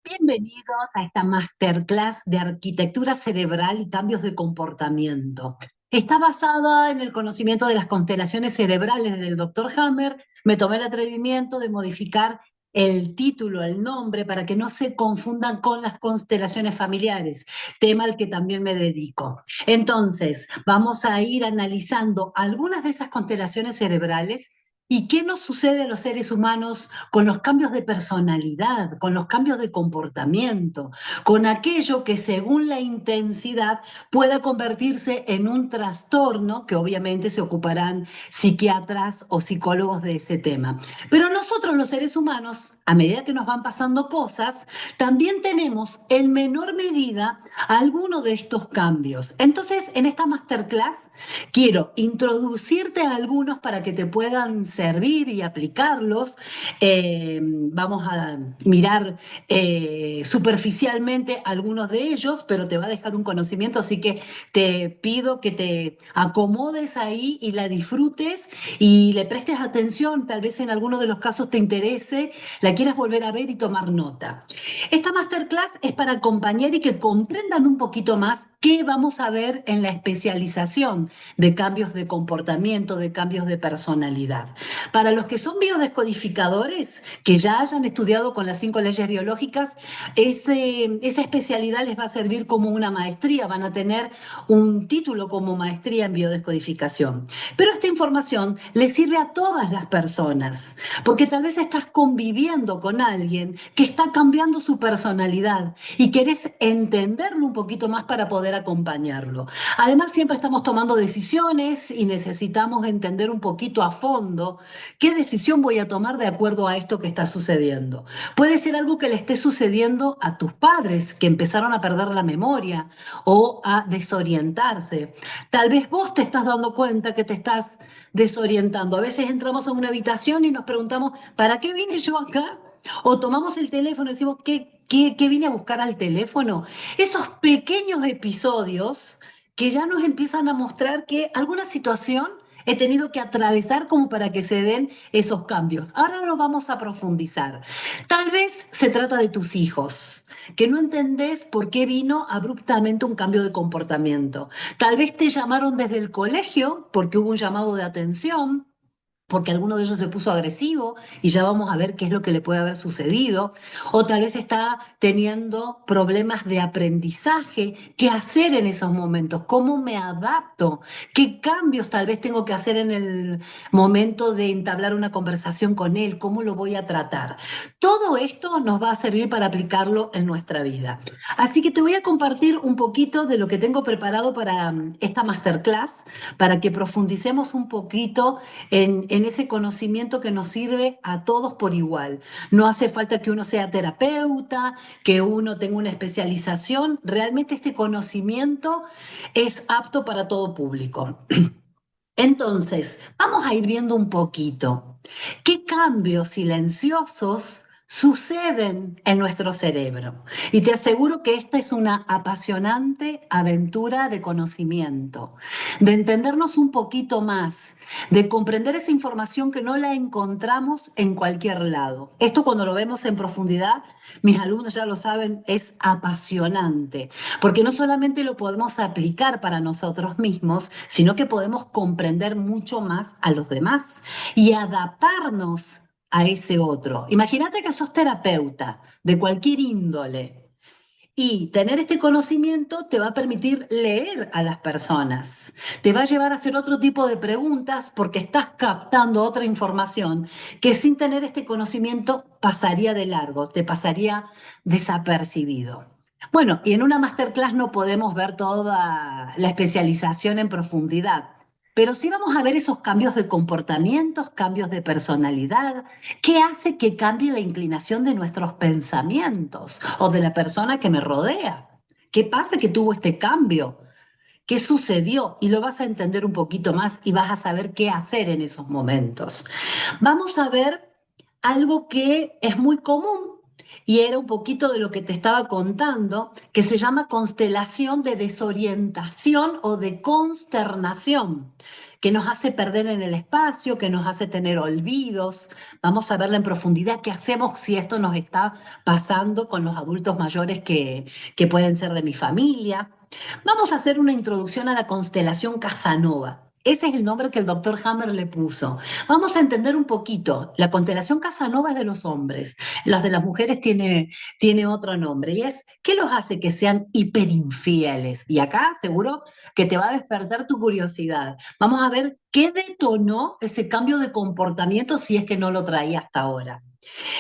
Bienvenidos a esta masterclass de arquitectura cerebral y cambios de comportamiento. Está basada en el conocimiento de las constelaciones cerebrales del Dr. Hammer. Me tomé el atrevimiento de modificar el título, el nombre, para que no se confundan con las constelaciones familiares, tema al que también me dedico. Entonces, vamos a ir analizando algunas de esas constelaciones cerebrales. ¿Y qué nos sucede a los seres humanos con los cambios de personalidad, con los cambios de comportamiento, con aquello que según la intensidad pueda convertirse en un trastorno, que obviamente se ocuparán psiquiatras o psicólogos de ese tema? Pero nosotros los seres humanos, a medida que nos van pasando cosas, también tenemos en menor medida alguno de estos cambios. Entonces, en esta masterclass quiero introducirte a algunos para que te puedan servir y aplicarlos. Vamos a mirar superficialmente algunos de ellos, pero te va a dejar un conocimiento, así que te pido que te acomodes ahí y la disfrutes y le prestes atención, tal vez en alguno de los casos te interese, la quieras volver a ver y tomar nota. Esta masterclass es para acompañar y que comprendan un poquito más qué vamos a ver en la especialización de cambios de comportamiento, de cambios de personalidad. Para los que son biodescodificadores, que ya hayan estudiado con las 5 leyes biológicas, esa especialidad les va a servir como una maestría, van a tener un título como maestría en biodescodificación. Pero esta información le sirve a todas las personas, porque tal vez estás conviviendo con alguien que está cambiando su personalidad y querés entenderlo un poquito más para poder acompañarlo. Además, siempre estamos tomando decisiones y necesitamos entender un poquito a fondo qué decisión voy a tomar de acuerdo a esto que está sucediendo. Puede ser algo que le esté sucediendo a tus padres, que empezaron a perder la memoria o a desorientarse. Tal vez vos te estás dando cuenta que te estás desorientando. A veces entramos a una habitación y nos preguntamos, ¿para qué vine yo acá? O tomamos el teléfono y decimos, ¿qué vine a buscar al teléfono? Esos pequeños episodios que ya nos empiezan a mostrar que alguna situación he tenido que atravesar como para que se den esos cambios. Ahora lo vamos a profundizar. Tal vez se trata de tus hijos, que no entendés por qué vino abruptamente un cambio de comportamiento. Tal vez te llamaron desde el colegio porque hubo un llamado de atención, porque alguno de ellos se puso agresivo y ya vamos a ver qué es lo que le puede haber sucedido, o tal vez está teniendo problemas de aprendizaje, qué hacer en esos momentos, cómo me adapto, qué cambios tal vez tengo que hacer en el momento de entablar una conversación con él, cómo lo voy a tratar. Todo esto nos va a servir para aplicarlo en nuestra vida. Así que te voy a compartir un poquito de lo que tengo preparado para esta masterclass, para que profundicemos un poquito en ese conocimiento que nos sirve a todos por igual. No hace falta que uno sea terapeuta, que uno tenga una especialización. Realmente este conocimiento es apto para todo público. Entonces, vamos a ir viendo un poquito qué cambios silenciosos suceden en nuestro cerebro. Y te aseguro que esta es una apasionante aventura de conocimiento, de entendernos un poquito más, de comprender esa información que no la encontramos en cualquier lado. Esto cuando lo vemos en profundidad, mis alumnos ya lo saben, es apasionante, porque no solamente lo podemos aplicar para nosotros mismos, sino que podemos comprender mucho más a los demás y adaptarnos a ese otro. Imagínate que sos terapeuta de cualquier índole. Y tener este conocimiento te va a permitir leer a las personas, te va a llevar a hacer otro tipo de preguntas porque estás captando otra información que sin tener este conocimiento pasaría de largo, te pasaría desapercibido. Bueno, y en una masterclass no podemos ver toda la especialización en profundidad, pero sí vamos a ver esos cambios de comportamientos, cambios de personalidad. ¿Qué hace que cambie la inclinación de nuestros pensamientos o de la persona que me rodea? ¿Qué pasa que tuvo este cambio? ¿Qué sucedió? Y lo vas a entender un poquito más y vas a saber qué hacer en esos momentos. Vamos a ver algo que es muy común. y era un poquito de lo que te estaba contando, que se llama constelación de desorientación o de consternación, que nos hace perder en el espacio, que nos hace tener olvidos. Vamos a verla en profundidad, qué hacemos si esto nos está pasando con los adultos mayores que pueden ser de mi familia. Vamos a hacer una introducción a la constelación Casanova. Ese es el nombre que el doctor Hammer le puso. Vamos a entender un poquito. La constelación Casanova es de los hombres, las de las mujeres tiene otro nombre, y es ¿qué los hace que sean hiperinfieles? Y acá seguro que te va a despertar tu curiosidad. Vamos a ver qué detonó ese cambio de comportamiento si es que no lo traía hasta ahora.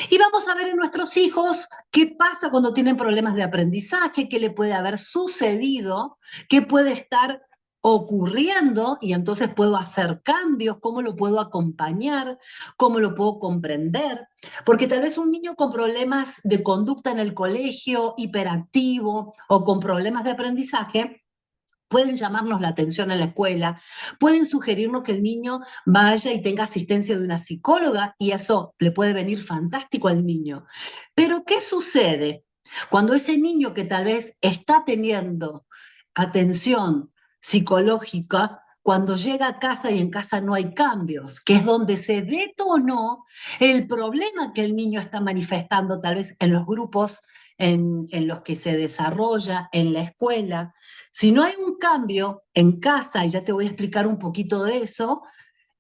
Y vamos a ver en nuestros hijos qué pasa cuando tienen problemas de aprendizaje, qué le puede haber sucedido, qué puede estar ocurriendo y entonces puedo hacer cambios, cómo lo puedo acompañar, cómo lo puedo comprender. Porque tal vez un niño con problemas de conducta en el colegio, hiperactivo o con problemas de aprendizaje, pueden llamarnos la atención en la escuela, pueden sugerirnos que el niño vaya y tenga asistencia de una psicóloga y eso le puede venir fantástico al niño. Pero ¿qué sucede cuando ese niño que tal vez está teniendo atención psicológica, cuando llega a casa y en casa no hay cambios, que es donde se detonó el problema que el niño está manifestando tal vez en los grupos en los que se desarrolla, en la escuela? Si no hay un cambio en casa, y ya te voy a explicar un poquito de eso,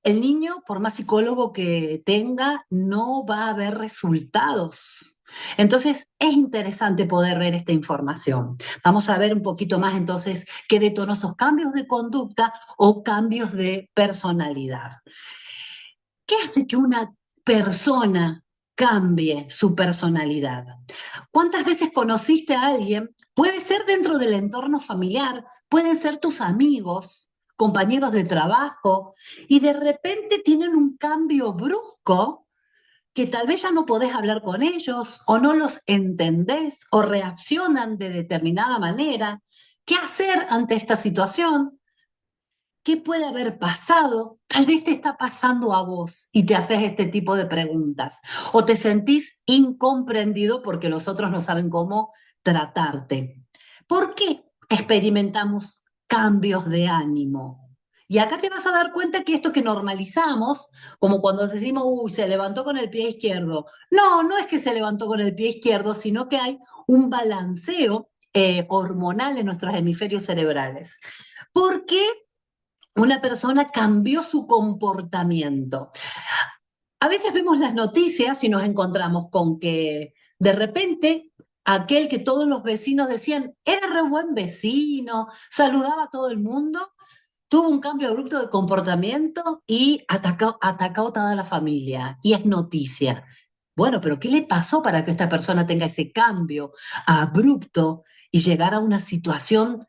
el niño, por más psicólogo que tenga, no va a ver resultados. Entonces, es interesante poder ver esta información. Vamos a ver un poquito más entonces qué detonó esos cambios de conducta o cambios de personalidad. ¿Qué hace que una persona cambie su personalidad? ¿Cuántas veces conociste a alguien? Puede ser dentro del entorno familiar, pueden ser tus amigos, compañeros de trabajo, y de repente tienen un cambio brusco que tal vez ya no podés hablar con ellos o no los entendés o reaccionan de determinada manera. ¿Qué hacer ante esta situación? ¿Qué puede haber pasado? Tal vez te está pasando a vos y te haces este tipo de preguntas. O te sentís incomprendido porque los otros no saben cómo tratarte. ¿Por qué experimentamos cambios de ánimo? Y acá te vas a dar cuenta que esto que normalizamos, como cuando decimos, uy, se levantó con el pie izquierdo. No, no es que se levantó con el pie izquierdo, sino que hay un balanceo hormonal en nuestros hemisferios cerebrales. ¿Por qué una persona cambió su comportamiento? A veces vemos las noticias y nos encontramos con que de repente aquel que todos los vecinos decían era re buen vecino, saludaba a todo el mundo, tuvo un cambio abrupto de comportamiento y atacó a toda la familia. Y es noticia. Bueno, pero ¿qué le pasó para que esta persona tenga ese cambio abrupto y llegar a una situación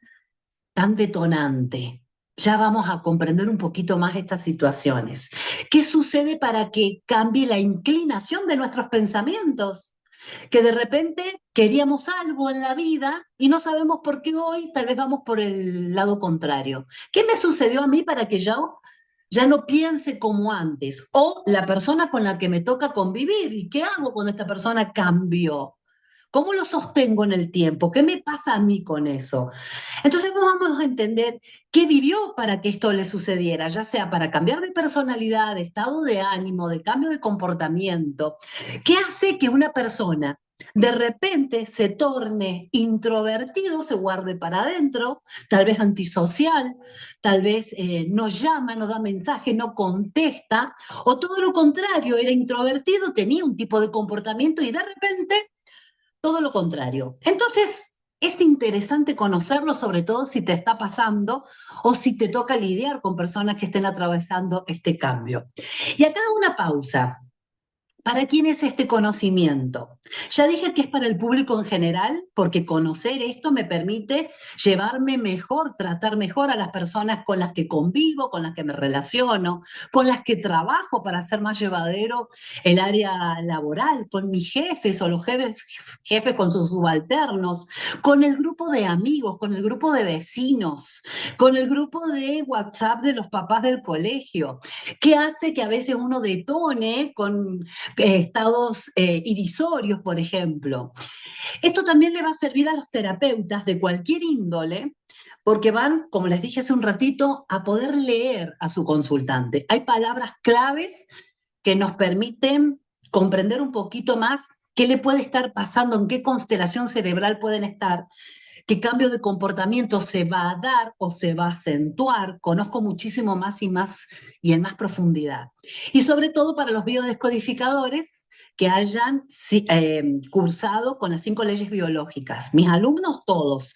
tan detonante? Ya vamos a comprender un poquito más estas situaciones. ¿Qué sucede para que cambie la inclinación de nuestros pensamientos? Que de repente queríamos algo en la vida y no sabemos por qué hoy tal vez vamos por el lado contrario. ¿Qué me sucedió a mí para que yo ya no piense como antes? O la persona con la que me toca convivir, ¿y qué hago cuando esta persona cambió? ¿Cómo lo sostengo en el tiempo? ¿Qué me pasa a mí con eso? Entonces vamos a entender qué vivió para que esto le sucediera, ya sea para cambiar de personalidad, de estado de ánimo, de cambio de comportamiento. ¿Qué hace que una persona de repente se torne introvertido, se guarde para adentro, tal vez antisocial, tal vez no llama, no da mensaje, no contesta, o todo lo contrario, era introvertido, tenía un tipo de comportamiento y de repente todo lo contrario? Entonces, es interesante conocerlo, sobre todo si te está pasando o si te toca lidiar con personas que estén atravesando este cambio. Y acá una pausa. ¿Para quién es este conocimiento? Ya dije que es para el público en general, porque conocer esto me permite llevarme mejor, tratar mejor a las personas con las que convivo, con las que me relaciono, con las que trabajo para hacer más llevadero el área laboral, con mis jefes o los jefes con sus subalternos, con el grupo de amigos, con el grupo de vecinos, con el grupo de WhatsApp de los papás del colegio. ¿Qué hace que a veces uno detone estados irisorios, por ejemplo. Esto también le va a servir a los terapeutas de cualquier índole, porque van, como les dije hace un ratito, a poder leer a su consultante. Hay palabras claves que nos permiten comprender un poquito más qué le puede estar pasando, en qué constelación cerebral pueden estar, qué cambio de comportamiento se va a dar o se va a acentuar. Conozco muchísimo más y más y en más profundidad. Y sobre todo para los biodescodificadores que hayan cursado con las 5 leyes biológicas. Mis alumnos, todos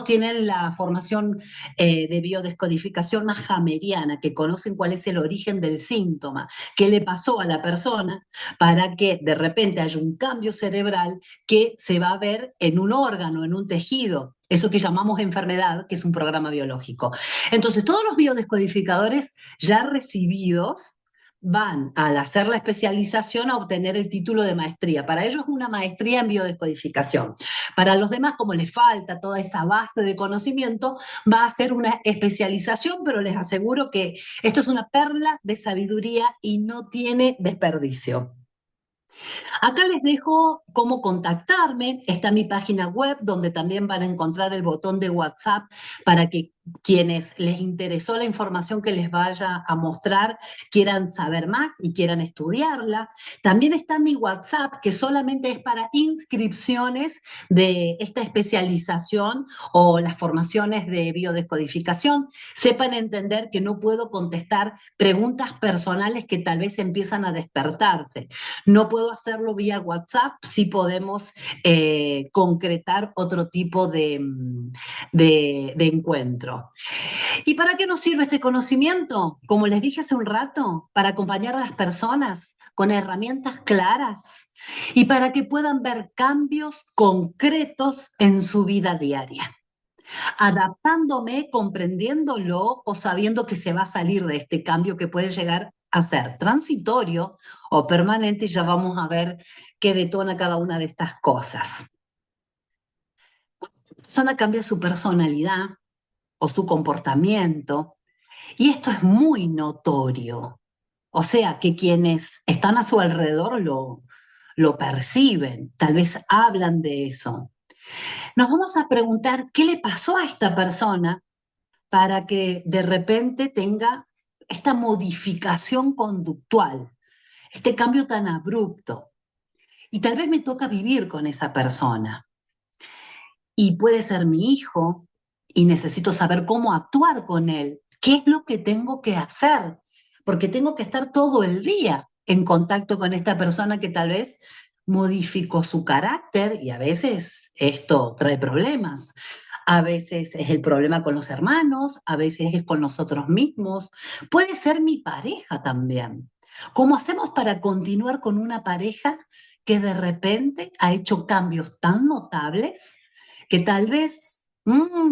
tienen la formación de biodescodificación más hameriana, que conocen cuál es el origen del síntoma, qué le pasó a la persona para que de repente haya un cambio cerebral que se va a ver en un órgano, en un tejido, eso que llamamos enfermedad, que es un programa biológico. Entonces, todos los biodescodificadores ya recibidos van al hacer la especialización a obtener el título de maestría. Para ellos es una maestría en biodescodificación. Para los demás, como les falta toda esa base de conocimiento, va a ser una especialización, pero les aseguro que esto es una perla de sabiduría y no tiene desperdicio. Acá les dejo cómo contactarme. Está mi página web donde también van a encontrar el botón de WhatsApp para que quienes les interesó la información que les vaya a mostrar quieran saber más y quieran estudiarla. También está mi WhatsApp, que solamente es para inscripciones de esta especialización o las formaciones de biodescodificación. Sepan entender que no puedo contestar preguntas personales que tal vez empiezan a despertarse. No puedo hacerlo vía WhatsApp, sí podemos concretar otro tipo de encuentro. ¿Y para qué nos sirve este conocimiento? Como les dije hace un rato, para acompañar a las personas con herramientas claras y para que puedan ver cambios concretos en su vida diaria, adaptándome, comprendiéndolo o sabiendo que se va a salir de este cambio que puede llegar a ser transitorio o permanente. Ya vamos a ver qué detona cada una de estas cosas. La persona cambia su personalidad o su comportamiento y esto es muy notorio. O sea, que quienes están a su alrededor lo perciben, tal vez hablan de eso. Nos vamos a preguntar qué le pasó a esta persona para que de repente tenga esta modificación conductual, este cambio tan abrupto. Y tal vez me toca vivir con esa persona. Y puede ser mi hijo y necesito saber cómo actuar con él. ¿Qué es lo que tengo que hacer? Porque tengo que estar todo el día en contacto con esta persona que tal vez modificó su carácter y a veces esto trae problemas. A veces es el problema con los hermanos, a veces es con nosotros mismos. Puede ser mi pareja también. ¿Cómo hacemos para continuar con una pareja que de repente ha hecho cambios tan notables que tal vez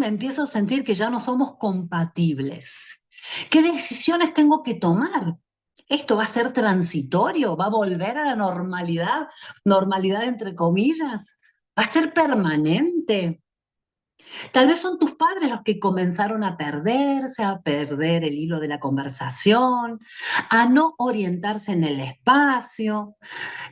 empiezo a sentir que ya no somos compatibles? ¿Qué decisiones tengo que tomar? ¿Esto va a ser transitorio? ¿Va a volver a la normalidad? ¿Normalidad entre comillas? ¿Va a ser permanente? Tal vez son tus padres los que comenzaron a perderse, a perder el hilo de la conversación, a no orientarse en el espacio.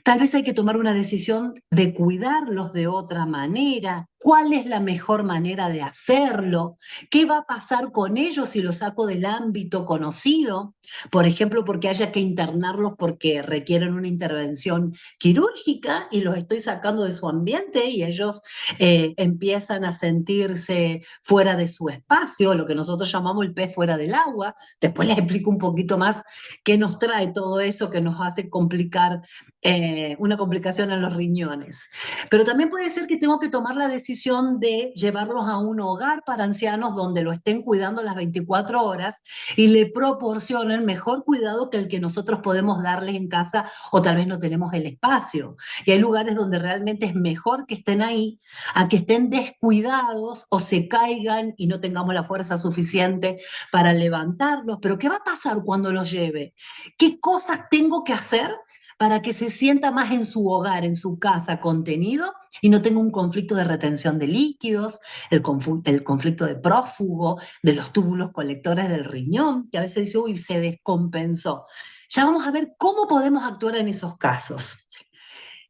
Tal vez hay que tomar una decisión de cuidarlos de otra manera. ¿Cuál es la mejor manera de hacerlo? ¿Qué va a pasar con ellos si los saco del ámbito conocido? Por ejemplo, porque haya que internarlos porque requieren una intervención quirúrgica y los estoy sacando de su ambiente y ellos empiezan a sentirse fuera de su espacio, lo que nosotros llamamos el pez fuera del agua. Después les explico un poquito más qué nos trae todo eso que nos hace complicar una complicación en los riñones. Pero también puede ser que tengo que tomar la decisión de llevarlos a un hogar para ancianos donde lo estén cuidando las 24 horas y le proporcionen mejor cuidado que el que nosotros podemos darles en casa o tal vez no tenemos el espacio. Y hay lugares donde realmente es mejor que estén ahí a que estén descuidados o se caigan y no tengamos la fuerza suficiente para levantarlos. Pero ¿qué va a pasar cuando los lleve? ¿Qué cosas tengo que hacer para que se sienta más en su hogar, en su casa, contenido y no tenga un conflicto de retención de líquidos, el conflicto de prófugo, de los túbulos colectores del riñón, que a veces dice, uy, se descompensó. Ya vamos a ver cómo podemos actuar en esos casos.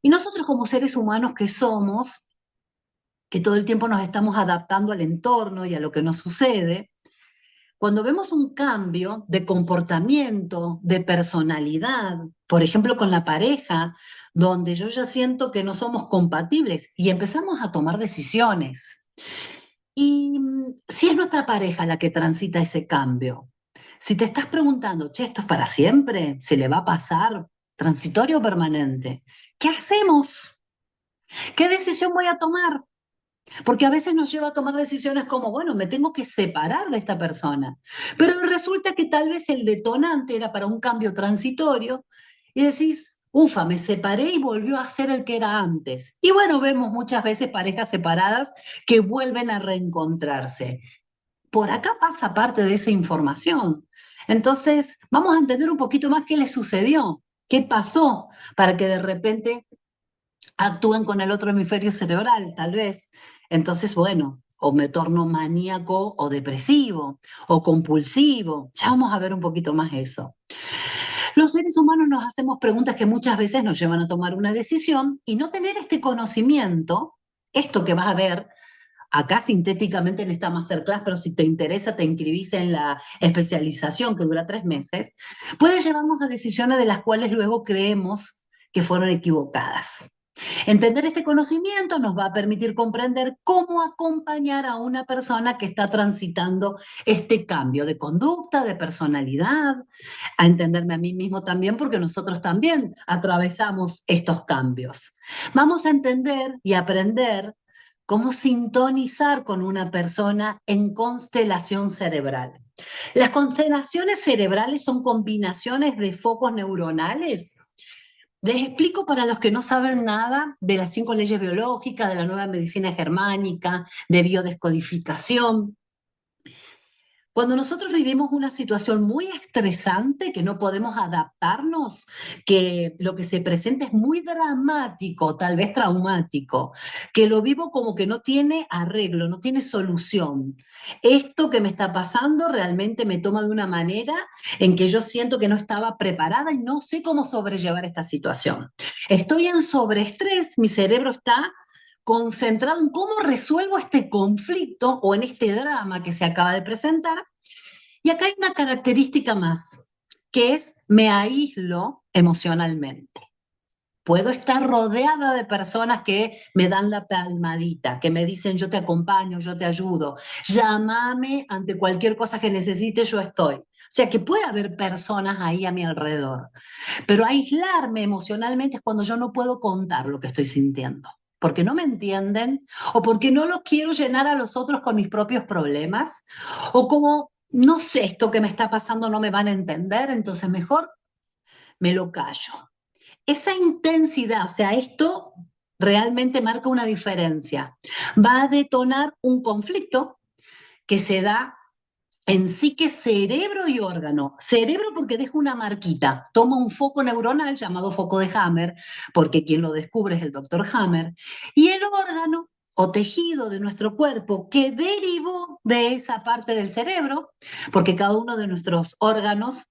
Y nosotros como seres humanos que somos, que todo el tiempo nos estamos adaptando al entorno y a lo que nos sucede, cuando vemos un cambio de comportamiento, de personalidad, por ejemplo con la pareja, donde yo ya siento que no somos compatibles y empezamos a tomar decisiones. Y si es nuestra pareja la que transita ese cambio, si te estás preguntando, che, ¿esto es para siempre? ¿Se le va a pasar? ¿Transitorio o permanente? ¿Qué hacemos? ¿Qué decisión voy a tomar? Porque a veces nos lleva a tomar decisiones como, bueno, me tengo que separar de esta persona. Pero resulta que tal vez el detonante era para un cambio transitorio y decís, ufa, me separé y volvió a ser el que era antes. Y bueno, vemos muchas veces parejas separadas que vuelven a reencontrarse. Por acá pasa parte de esa información. Entonces, vamos a entender un poquito más qué le sucedió, qué pasó para que de repente actúen con el otro hemisferio cerebral, tal vez. Entonces, bueno, o me torno maníaco o depresivo o compulsivo. Ya vamos a ver un poquito más eso. Los seres humanos nos hacemos preguntas que muchas veces nos llevan a tomar una decisión y no tener este conocimiento, esto que vas a ver acá sintéticamente en esta masterclass, pero si te interesa, te inscribís en la especialización que dura 3 meses, puede llevarnos a decisiones de las cuales luego creemos que fueron equivocadas. Entender este conocimiento nos va a permitir comprender cómo acompañar a una persona que está transitando este cambio de conducta, de personalidad, a entenderme a mí mismo también, porque nosotros también atravesamos estos cambios. Vamos a entender y aprender cómo sintonizar con una persona en constelación cerebral. Las constelaciones cerebrales son combinaciones de focos neuronales. Les explico para los que no saben nada de las 5 leyes biológicas, de la nueva medicina germánica, de biodescodificación. Cuando nosotros vivimos una situación muy estresante, que no podemos adaptarnos, que lo que se presenta es muy dramático, tal vez traumático, que lo vivo como que no tiene arreglo, no tiene solución. Esto que me está pasando realmente me toma de una manera en que yo siento que no estaba preparada y no sé cómo sobrellevar esta situación. Estoy en sobreestrés, mi cerebro está concentrado en cómo resuelvo este conflicto o en este drama que se acaba de presentar. Y acá hay una característica más, que es me aíslo emocionalmente. Puedo estar rodeada de personas que me dan la palmadita, que me dicen yo te acompaño, yo te ayudo, llámame ante cualquier cosa que necesites, yo estoy. O sea que puede haber personas ahí a mi alrededor, pero aislarme emocionalmente es cuando yo no puedo contar lo que estoy sintiendo, porque no me entienden o porque no lo quiero llenar a los otros con mis propios problemas o como no sé esto que me está pasando no me van a entender, entonces mejor me lo callo. Esa intensidad, o sea, esto realmente marca una diferencia. Va a detonar un conflicto que se da en psique, cerebro y órgano. Cerebro porque deja una marquita, toma un foco neuronal llamado foco de Hammer, porque quien lo descubre es el doctor Hammer, y el órgano o tejido de nuestro cuerpo que derivó de esa parte del cerebro, porque cada uno de nuestros órganos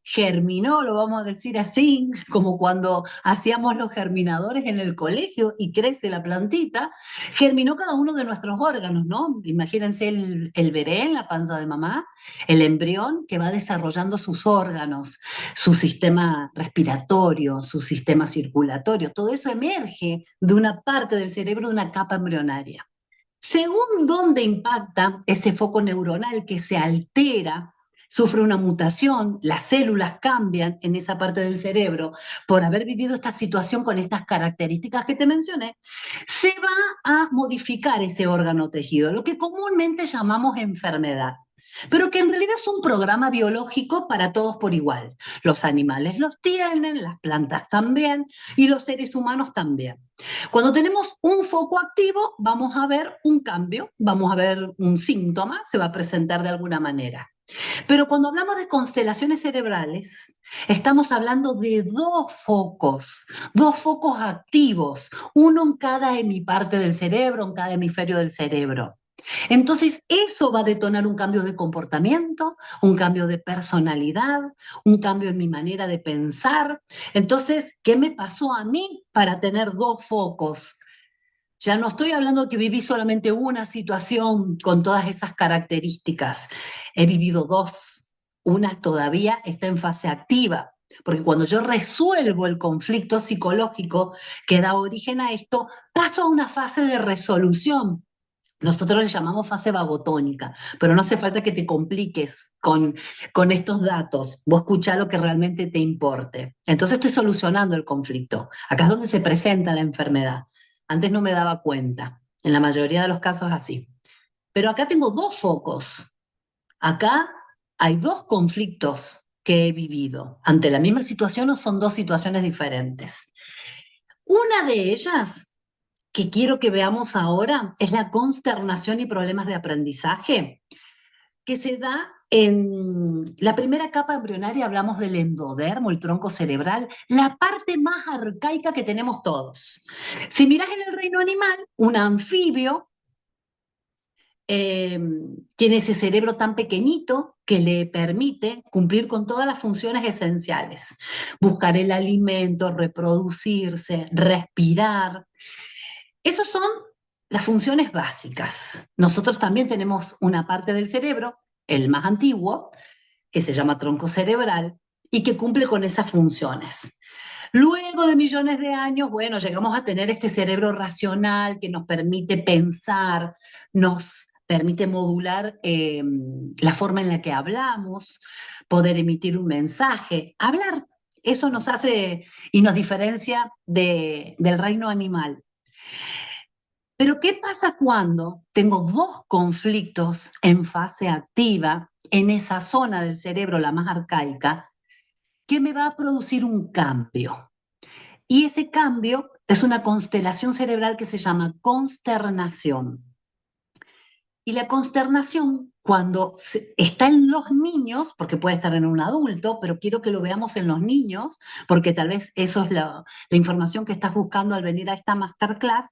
germinó, lo vamos a decir así, como cuando hacíamos los germinadores en el colegio y crece la plantita, germinó cada uno de nuestros órganos, ¿no? Imagínense el bebé en la panza de mamá, el embrión que va desarrollando sus órganos, su sistema respiratorio, su sistema circulatorio, todo eso emerge de una parte del cerebro, de una capa embrionaria. Según dónde impacta ese foco neuronal que se altera, sufre una mutación, las células cambian en esa parte del cerebro por haber vivido esta situación con estas características que te mencioné, se va a modificar ese órgano tejido, lo que comúnmente llamamos enfermedad, pero que en realidad es un programa biológico para todos por igual. Los animales los tienen, las plantas también y los seres humanos también. Cuando tenemos un foco activo, vamos a ver un cambio, vamos a ver un síntoma, se va a presentar de alguna manera. Pero cuando hablamos de constelaciones cerebrales, estamos hablando de dos focos activos, uno en cada hemiparte del cerebro, en cada hemisferio del cerebro. Entonces, eso va a detonar un cambio de comportamiento, un cambio de personalidad, un cambio en mi manera de pensar. Entonces, ¿qué me pasó a mí para tener dos focos? Ya no estoy hablando de que viví solamente una situación con todas esas características. He vivido dos. Una todavía está en fase activa, porque cuando yo resuelvo el conflicto psicológico que da origen a esto, paso a una fase de resolución. Nosotros le llamamos fase vagotónica, pero no hace falta que te compliques con estos datos. Vos escuchá lo que realmente te importe. Entonces estoy solucionando el conflicto. Acá es donde se presenta la enfermedad. Antes no me daba cuenta. En la mayoría de los casos así. Pero acá tengo dos focos. Acá hay dos conflictos que he vivido. Ante la misma situación o son dos situaciones diferentes. Una de ellas que quiero que veamos ahora es la consternación y problemas de aprendizaje que se da en la primera capa embrionaria, hablamos del endodermo, el tronco cerebral, la parte más arcaica que tenemos todos. Si miras en el reino animal, un anfibio eh, tiene ese cerebro tan pequeñito que le permite cumplir con todas las funciones esenciales, buscar el alimento, reproducirse, respirar. Esas son las funciones básicas. Nosotros también tenemos una parte del cerebro, el más antiguo, que se llama tronco cerebral y que cumple con esas funciones. Luego de millones de años, bueno, llegamos a tener este cerebro racional que nos permite pensar, nos permite modular la forma en la que hablamos, poder emitir un mensaje, hablar. Eso nos hace y nos diferencia del reino animal. Pero ¿qué pasa cuando tengo dos conflictos en fase activa en esa zona del cerebro, la más arcaica, que me va a producir un cambio? Y ese cambio es una constelación cerebral que se llama consternación. Y la consternación, cuando está en los niños, porque puede estar en un adulto, pero quiero que lo veamos en los niños, porque tal vez eso es la información que estás buscando al venir a esta masterclass,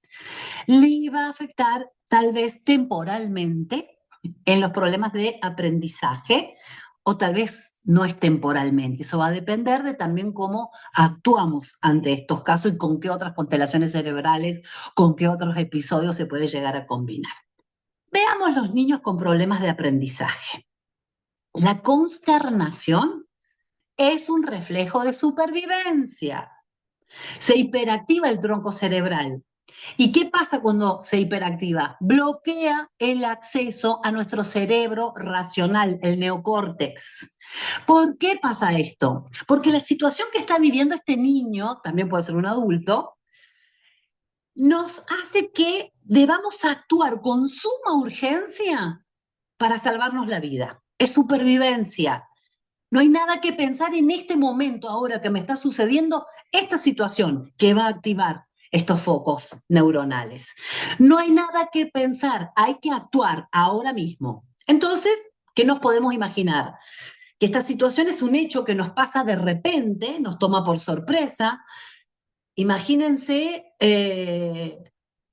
le va a afectar tal vez temporalmente en los problemas de aprendizaje o tal vez no es temporalmente. Eso va a depender de también cómo actuamos ante estos casos y con qué otras constelaciones cerebrales, con qué otros episodios se puede llegar a combinar. Veamos los niños con problemas de aprendizaje. La consternación es un reflejo de supervivencia. Se hiperactiva el tronco cerebral. ¿Y qué pasa cuando se hiperactiva? Bloquea el acceso a nuestro cerebro racional, el neocórtex. ¿Por qué pasa esto? Porque la situación que está viviendo este niño, también puede ser un adulto, nos hace que debamos actuar con suma urgencia para salvarnos la vida. Es supervivencia. No hay nada que pensar en este momento, ahora que me está sucediendo esta situación que va a activar estos focos neuronales. No hay nada que pensar, hay que actuar ahora mismo. Entonces, ¿qué nos podemos imaginar? Que esta situación es un hecho que nos pasa de repente, nos toma por sorpresa. Imagínense,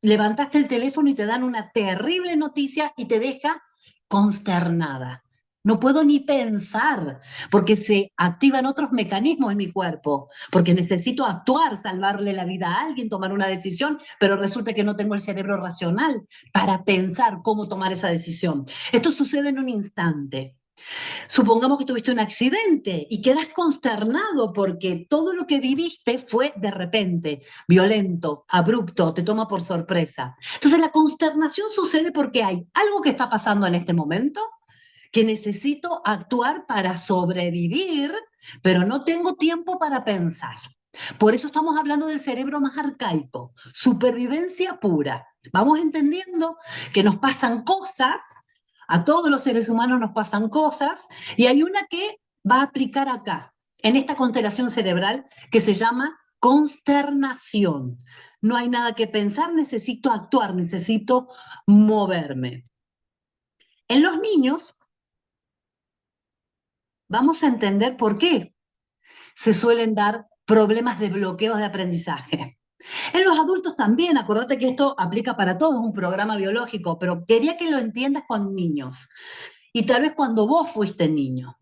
levantaste el teléfono y te dan una terrible noticia y te deja consternada. No puedo ni pensar porque se activan otros mecanismos en mi cuerpo, porque necesito actuar, salvarle la vida a alguien, tomar una decisión, pero resulta que no tengo el cerebro racional para pensar cómo tomar esa decisión. Esto sucede en un instante. Supongamos que tuviste un accidente y quedas consternado porque todo lo que viviste fue de repente, violento, abrupto, te toma por sorpresa. Entonces la consternación sucede porque hay algo que está pasando en este momento que necesito actuar para sobrevivir, pero no tengo tiempo para pensar. Por eso estamos hablando del cerebro más arcaico, supervivencia pura. Vamos entendiendo que nos pasan cosas, a todos los seres humanos nos pasan cosas, y hay una que va a aplicar acá, en esta constelación cerebral que se llama consternación. No hay nada que pensar, necesito actuar, necesito moverme. En los niños vamos a entender por qué se suelen dar problemas de bloqueos de aprendizaje. En los adultos también, acordate que esto aplica para todos, un programa biológico, pero quería que lo entiendas con niños. Y tal vez cuando vos fuiste niño,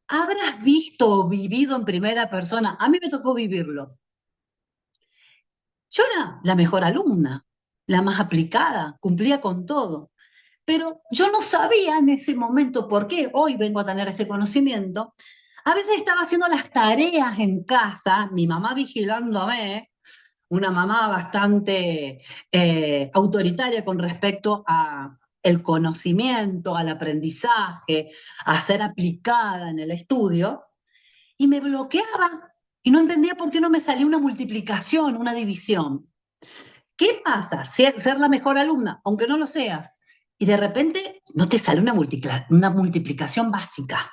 habrás visto o vivido en primera persona, a mí me tocó vivirlo. Yo era la mejor alumna, la más aplicada, cumplía con todo, pero yo no sabía en ese momento por qué. Hoy vengo a tener este conocimiento. A veces estaba haciendo las tareas en casa, mi mamá vigilándome, una mamá bastante autoritaria con respecto a el conocimiento, al aprendizaje, a ser aplicada en el estudio, y me bloqueaba y no entendía por qué no me salía una multiplicación, una división. ¿Qué pasa? Ser la mejor alumna, aunque no lo seas, y de repente no te sale una multiplicación básica.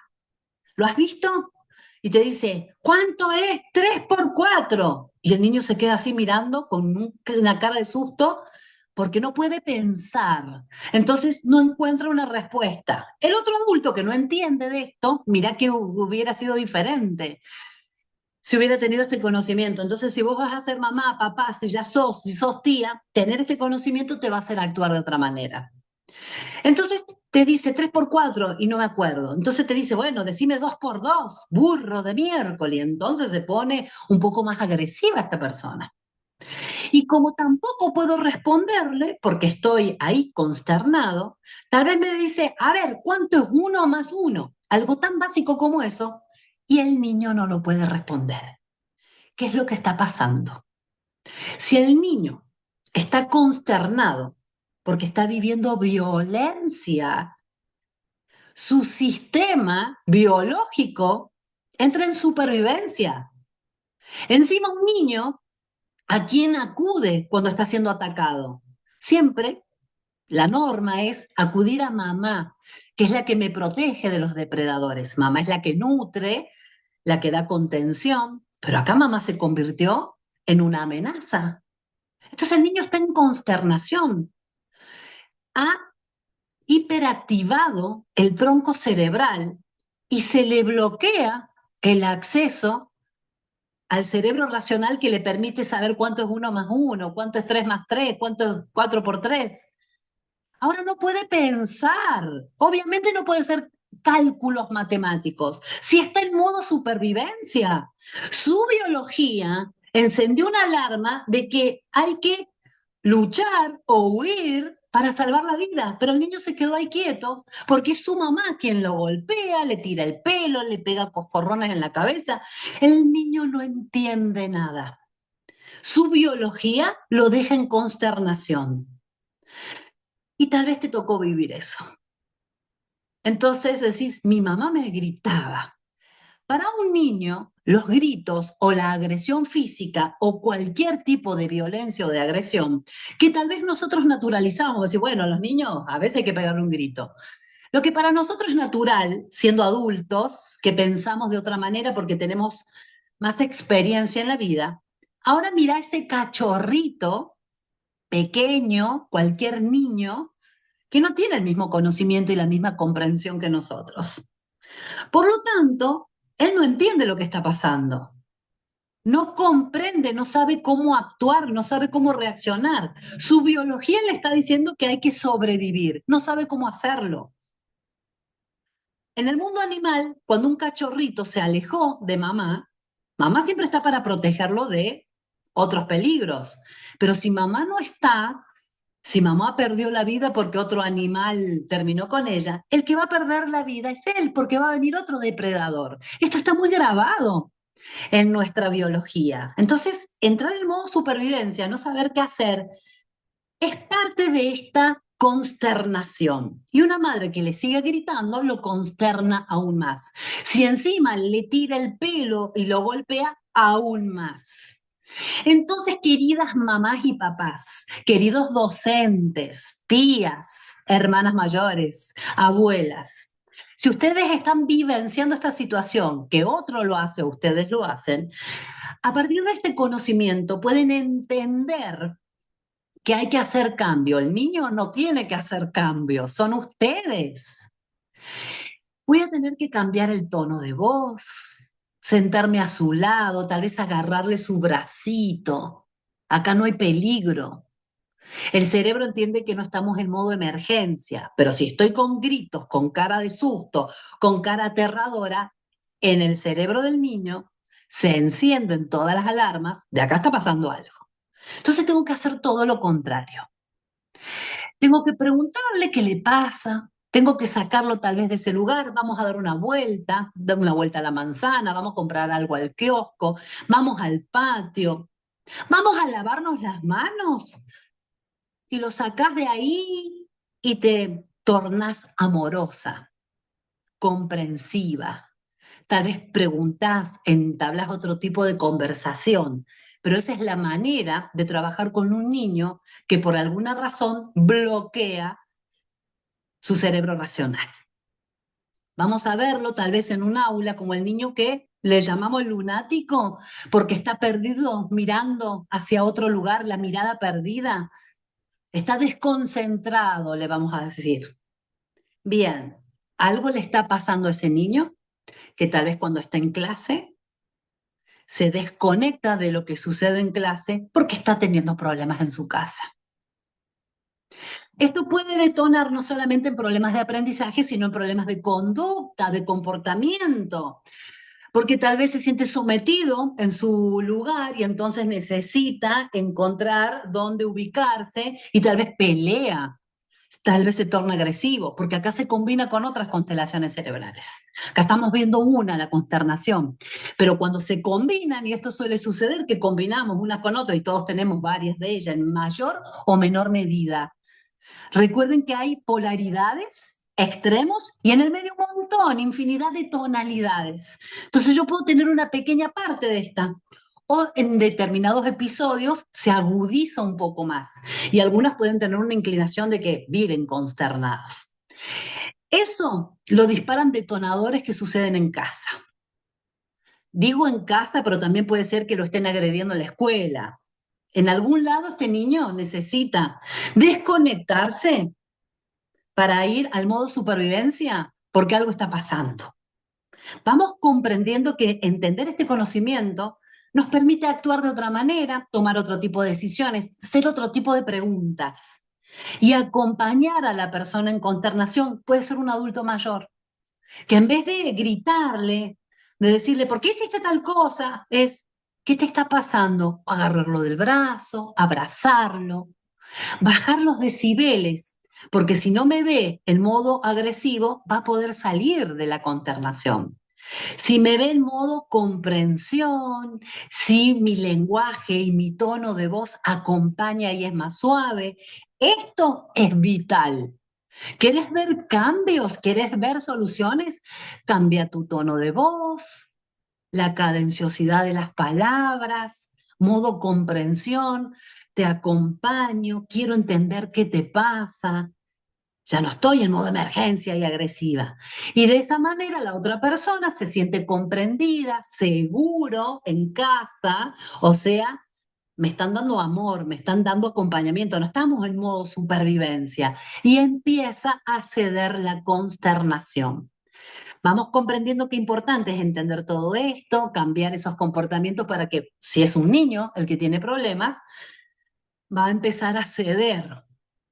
¿Lo has visto? Y te dice, ¿cuánto es 3 por 4? Y el niño se queda así mirando con una cara de susto porque no puede pensar. Entonces no encuentra una respuesta. El otro adulto que no entiende de esto, mira que hubiera sido diferente si hubiera tenido este conocimiento. Entonces, si vos vas a ser mamá, papá, si sos tía, tener este conocimiento te va a hacer actuar de otra manera. Entonces te dice 3 por 4 y no me acuerdo. Entonces te dice, bueno, decime 2 por 2, burro de miércoles. Y entonces se pone un poco más agresiva esta persona. Y como tampoco puedo responderle, porque estoy ahí consternado, tal vez me dice, a ver, ¿cuánto es uno más uno? Algo tan básico como eso, y el niño no lo puede responder. ¿Qué es lo que está pasando? Si el niño está consternado porque está viviendo violencia, su sistema biológico entra en supervivencia. Encima un niño, ¿a quién acude cuando está siendo atacado? Siempre la norma es acudir a mamá, que es la que me protege de los depredadores. Mamá es la que nutre, la que da contención, pero acá mamá se convirtió en una amenaza. Entonces el niño está en consternación. Ha hiperactivado el tronco cerebral y se le bloquea el acceso al cerebro racional que le permite saber cuánto es uno más uno, cuánto es 3 más 3, cuánto es 4 por 3. Ahora no puede pensar. Obviamente no puede ser cálculos matemáticos. Si está en modo supervivencia, su biología encendió una alarma de que hay que luchar o huir para salvar la vida, pero el niño se quedó ahí quieto porque es su mamá quien lo golpea, le tira el pelo, le pega coscorrones en la cabeza. El niño no entiende nada. Su biología lo deja en consternación y tal vez te tocó vivir eso. Entonces decís, mi mamá me gritaba. Para un niño, los gritos o la agresión física o cualquier tipo de violencia o de agresión, que tal vez nosotros naturalizamos, decir, bueno, a los niños a veces hay que pegarle un grito. Lo que para nosotros es natural, siendo adultos, que pensamos de otra manera porque tenemos más experiencia en la vida, ahora mira ese cachorrito pequeño, cualquier niño, que no tiene el mismo conocimiento y la misma comprensión que nosotros. Por lo tanto, él no entiende lo que está pasando. No comprende, no sabe cómo actuar, no sabe cómo reaccionar. Su biología le está diciendo que hay que sobrevivir, no sabe cómo hacerlo. En el mundo animal, cuando un cachorrito se alejó de mamá, mamá siempre está para protegerlo de otros peligros. Pero si mamá no está, si mamá perdió la vida porque otro animal terminó con ella, el que va a perder la vida es él, porque va a venir otro depredador. Esto está muy grabado en nuestra biología. Entonces, entrar en modo supervivencia, no saber qué hacer, es parte de esta consternación. Y una madre que le sigue gritando lo consterna aún más. Si encima le tira el pelo y lo golpea, aún más. Entonces, queridas mamás y papás, queridos docentes, tías, hermanas mayores, abuelas, si ustedes están vivenciando esta situación, que otro lo hace o ustedes lo hacen, a partir de este conocimiento pueden entender que hay que hacer cambio. El niño no tiene que hacer cambio, son ustedes. Voy a tener que cambiar el tono de voz, sentarme a su lado, tal vez agarrarle su bracito. Acá no hay peligro. El cerebro entiende que no estamos en modo emergencia, pero si estoy con gritos, con cara de susto, con cara aterradora, en el cerebro del niño se encienden todas las alarmas de acá está pasando algo. Entonces tengo que hacer todo lo contrario. Tengo que preguntarle qué le pasa, tengo que sacarlo tal vez de ese lugar, vamos a dar una vuelta a la manzana, vamos a comprar algo al kiosco, vamos al patio, vamos a lavarnos las manos y lo sacás de ahí y te tornás amorosa, comprensiva. Tal vez preguntás, entablas otro tipo de conversación, pero esa es la manera de trabajar con un niño que por alguna razón bloquea su cerebro racional. Vamos a verlo tal vez en un aula como el niño que le llamamos lunático porque está perdido mirando hacia otro lugar, la mirada perdida. Está desconcentrado, le vamos a decir. Bien, algo le está pasando a ese niño que tal vez cuando está en clase se desconecta de lo que sucede en clase porque está teniendo problemas en su casa. Esto puede detonar no solamente en problemas de aprendizaje, sino en problemas de conducta, de comportamiento, porque tal vez se siente sometido en su lugar y entonces necesita encontrar dónde ubicarse y tal vez pelea, tal vez se torna agresivo, porque acá se combina con otras constelaciones cerebrales. Acá estamos viendo una, la consternación, pero cuando se combinan, y esto suele suceder, que combinamos una con otra y todos tenemos varias de ellas en mayor o menor medida. Recuerden que hay polaridades, extremos y en el medio un montón, infinidad de tonalidades. Entonces yo puedo tener una pequeña parte de esta. O en determinados episodios se agudiza un poco más y algunas pueden tener una inclinación de que viven consternados. Eso lo disparan detonadores que suceden en casa. Digo en casa, pero también puede ser que lo estén agrediendo en la escuela. En algún lado este niño necesita desconectarse para ir al modo supervivencia porque algo está pasando. Vamos comprendiendo que entender este conocimiento nos permite actuar de otra manera, tomar otro tipo de decisiones, hacer otro tipo de preguntas y acompañar a la persona en consternación. Puede ser un adulto mayor, que en vez de gritarle, de decirle, ¿por qué hiciste tal cosa? Es, ¿qué te está pasando? Agarrarlo del brazo, abrazarlo, bajar los decibeles, porque si no me ve en modo agresivo, va a poder salir de la consternación. Si me ve en modo comprensión, si mi lenguaje y mi tono de voz acompaña y es más suave, esto es vital. ¿Quieres ver cambios? ¿Quieres ver soluciones? Cambia tu tono de voz, la cadenciosidad de las palabras, modo comprensión, te acompaño, quiero entender qué te pasa. Ya no estoy en modo emergencia y agresiva. Y de esa manera la otra persona se siente comprendida, seguro, en casa, o sea, me están dando amor, me están dando acompañamiento, no estamos en modo supervivencia. Y empieza a ceder la consternación. Vamos comprendiendo qué importante es entender todo esto, cambiar esos comportamientos para que, si es un niño el que tiene problemas, va a empezar a ceder,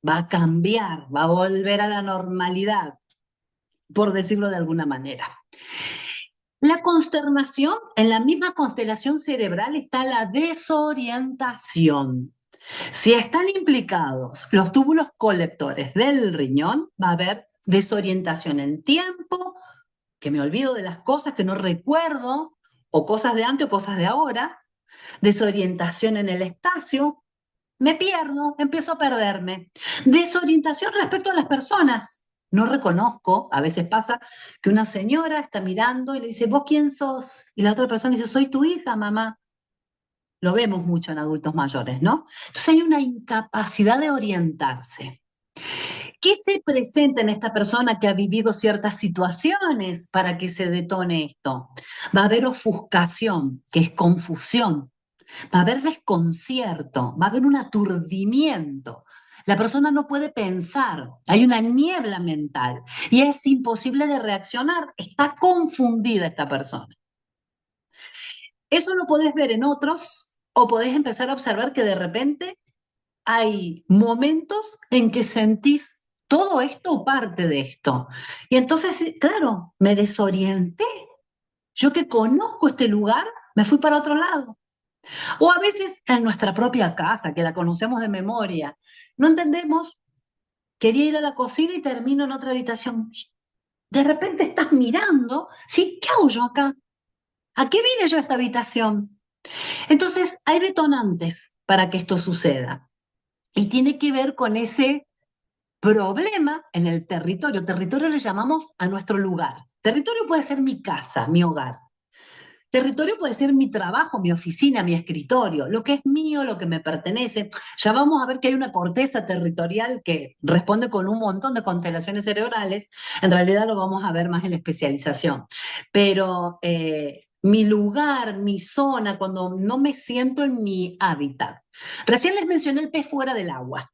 va a cambiar, va a volver a la normalidad, por decirlo de alguna manera. La consternación, en la misma constelación cerebral está la desorientación. Si están implicados los túbulos colectores del riñón, va a haber desorientación en tiempo, que me olvido de las cosas que no recuerdo, o cosas de antes o cosas de ahora, desorientación en el espacio, me pierdo, empiezo a perderme. Desorientación respecto a las personas. No reconozco, a veces pasa que una señora está mirando y le dice, ¿vos quién sos? Y la otra persona dice, soy tu hija, mamá. Lo vemos mucho en adultos mayores, ¿no? Entonces hay una incapacidad de orientarse. ¿Qué se presenta en esta persona que ha vivido ciertas situaciones para que se detone esto? Va a haber ofuscación, que es confusión, va a haber desconcierto, va a haber un aturdimiento. La persona no puede pensar, hay una niebla mental y es imposible de reaccionar, está confundida esta persona. Eso lo podés ver en otros o podés empezar a observar que de repente hay momentos en que sentís todo esto o parte de esto. Y entonces, sí, claro, me desorienté. Yo que conozco este lugar, me fui para otro lado. O a veces en nuestra propia casa, que la conocemos de memoria, no entendemos, quería ir a la cocina y termino en otra habitación. De repente estás mirando, ¿sí? ¿Qué hago yo acá? ¿A qué vine yo a esta habitación? Entonces, hay detonantes para que esto suceda. Y tiene que ver con ese problema en el territorio. Territorio le llamamos a nuestro lugar. Territorio puede ser mi casa, mi hogar. Territorio puede ser mi trabajo, mi oficina, mi escritorio, lo que es mío, lo que me pertenece. Ya vamos a ver que hay una corteza territorial que responde con un montón de constelaciones cerebrales. En realidad lo vamos a ver más en la especialización. Pero mi lugar, mi zona, cuando no me siento en mi hábitat. Recién les mencioné el pez fuera del agua.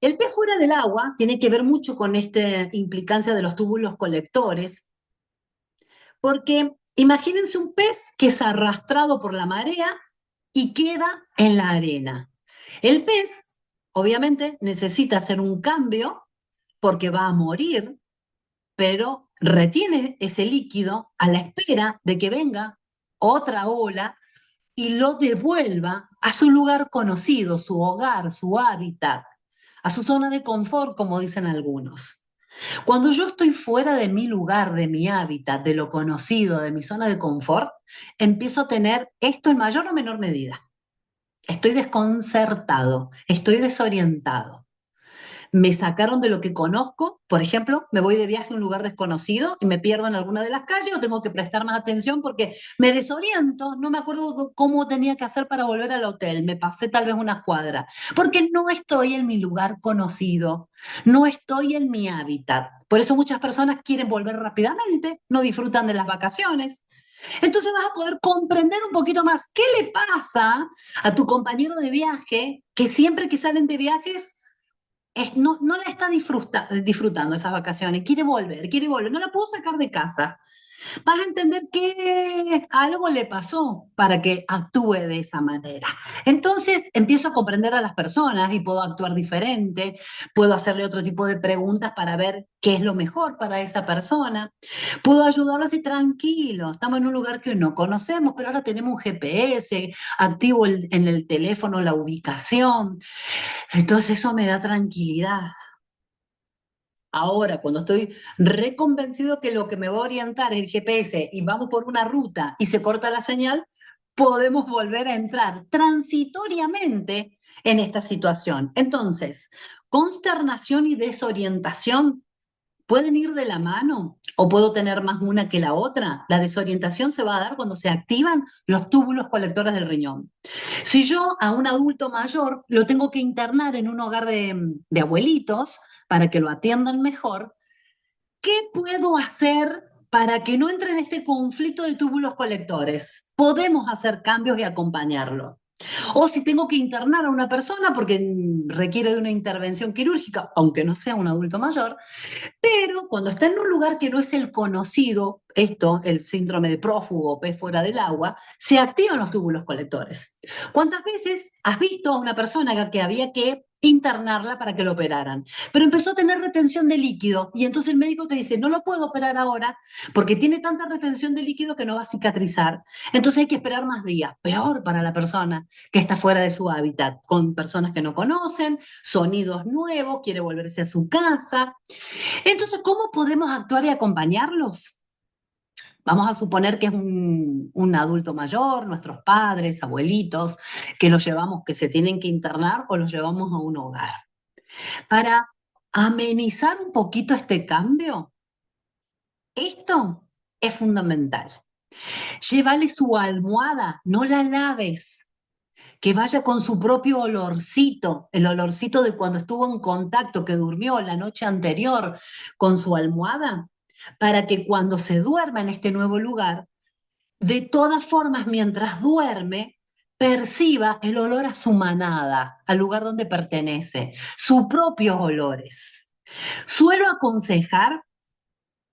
El pez fuera del agua tiene que ver mucho con esta implicancia de los túbulos colectores, porque imagínense un pez que es arrastrado por la marea y queda en la arena. El pez, obviamente, necesita hacer un cambio porque va a morir, pero retiene ese líquido a la espera de que venga otra ola y lo devuelva a su lugar conocido, su hogar, su hábitat, a su zona de confort, como dicen algunos. Cuando yo estoy fuera de mi lugar, de mi hábitat, de lo conocido, de mi zona de confort, empiezo a tener esto en mayor o menor medida. Estoy desconcertado, estoy desorientado. Me sacaron de lo que conozco, por ejemplo, me voy de viaje a un lugar desconocido y me pierdo en alguna de las calles o tengo que prestar más atención porque me desoriento, no me acuerdo cómo tenía que hacer para volver al hotel, me pasé tal vez una cuadra, porque no estoy en mi lugar conocido, no estoy en mi hábitat. Por eso muchas personas quieren volver rápidamente, no disfrutan de las vacaciones. Entonces vas a poder comprender un poquito más qué le pasa a tu compañero de viaje que siempre que salen de viajes no la está disfrutando esas vacaciones, quiere volver, no la puedo sacar de casa. Vas a entender que algo le pasó para que actúe de esa manera. Entonces empiezo a comprender a las personas y puedo actuar diferente, puedo hacerle otro tipo de preguntas para ver qué es lo mejor para esa persona, puedo ayudarlo así tranquilo, estamos en un lugar que no conocemos, pero ahora tenemos un GPS activo en el teléfono, la ubicación, entonces eso me da tranquilidad. Ahora, cuando estoy reconvencido que lo que me va a orientar es el GPS y vamos por una ruta y se corta la señal, podemos volver a entrar transitoriamente en esta situación. Entonces, consternación y desorientación pueden ir de la mano o puedo tener más una que la otra. La desorientación se va a dar cuando se activan los túbulos colectores del riñón. Si yo a un adulto mayor lo tengo que internar en un hogar de abuelitos para que lo atiendan mejor, ¿qué puedo hacer para que no entre en este conflicto de túbulos colectores? Podemos hacer cambios y acompañarlo. O si tengo que internar a una persona porque requiere de una intervención quirúrgica, aunque no sea un adulto mayor, pero cuando está en un lugar que no es el conocido, esto, el síndrome de prófugo, pez fuera del agua, se activan los túbulos colectores. ¿Cuántas veces has visto a una persona que había que internarla para que lo operaran? Pero empezó a tener retención de líquido y entonces el médico te dice, no lo puedo operar ahora porque tiene tanta retención de líquido que no va a cicatrizar. Entonces hay que esperar más días. Peor para la persona que está fuera de su hábitat, con personas que no conocen, sonidos nuevos, quiere volverse a su casa. Entonces, ¿cómo podemos actuar y acompañarlos? Vamos a suponer que es un adulto mayor, nuestros padres, abuelitos, que los llevamos, que se tienen que internar o los llevamos a un hogar. Para amenizar un poquito este cambio, esto es fundamental. Llévale su almohada, no la laves, que vaya con su propio olorcito, el olorcito de cuando estuvo en contacto, que durmió la noche anterior con su almohada, para que cuando se duerma en este nuevo lugar, de todas formas, mientras duerme, perciba el olor a su manada, al lugar donde pertenece, sus propios olores. Suelo aconsejar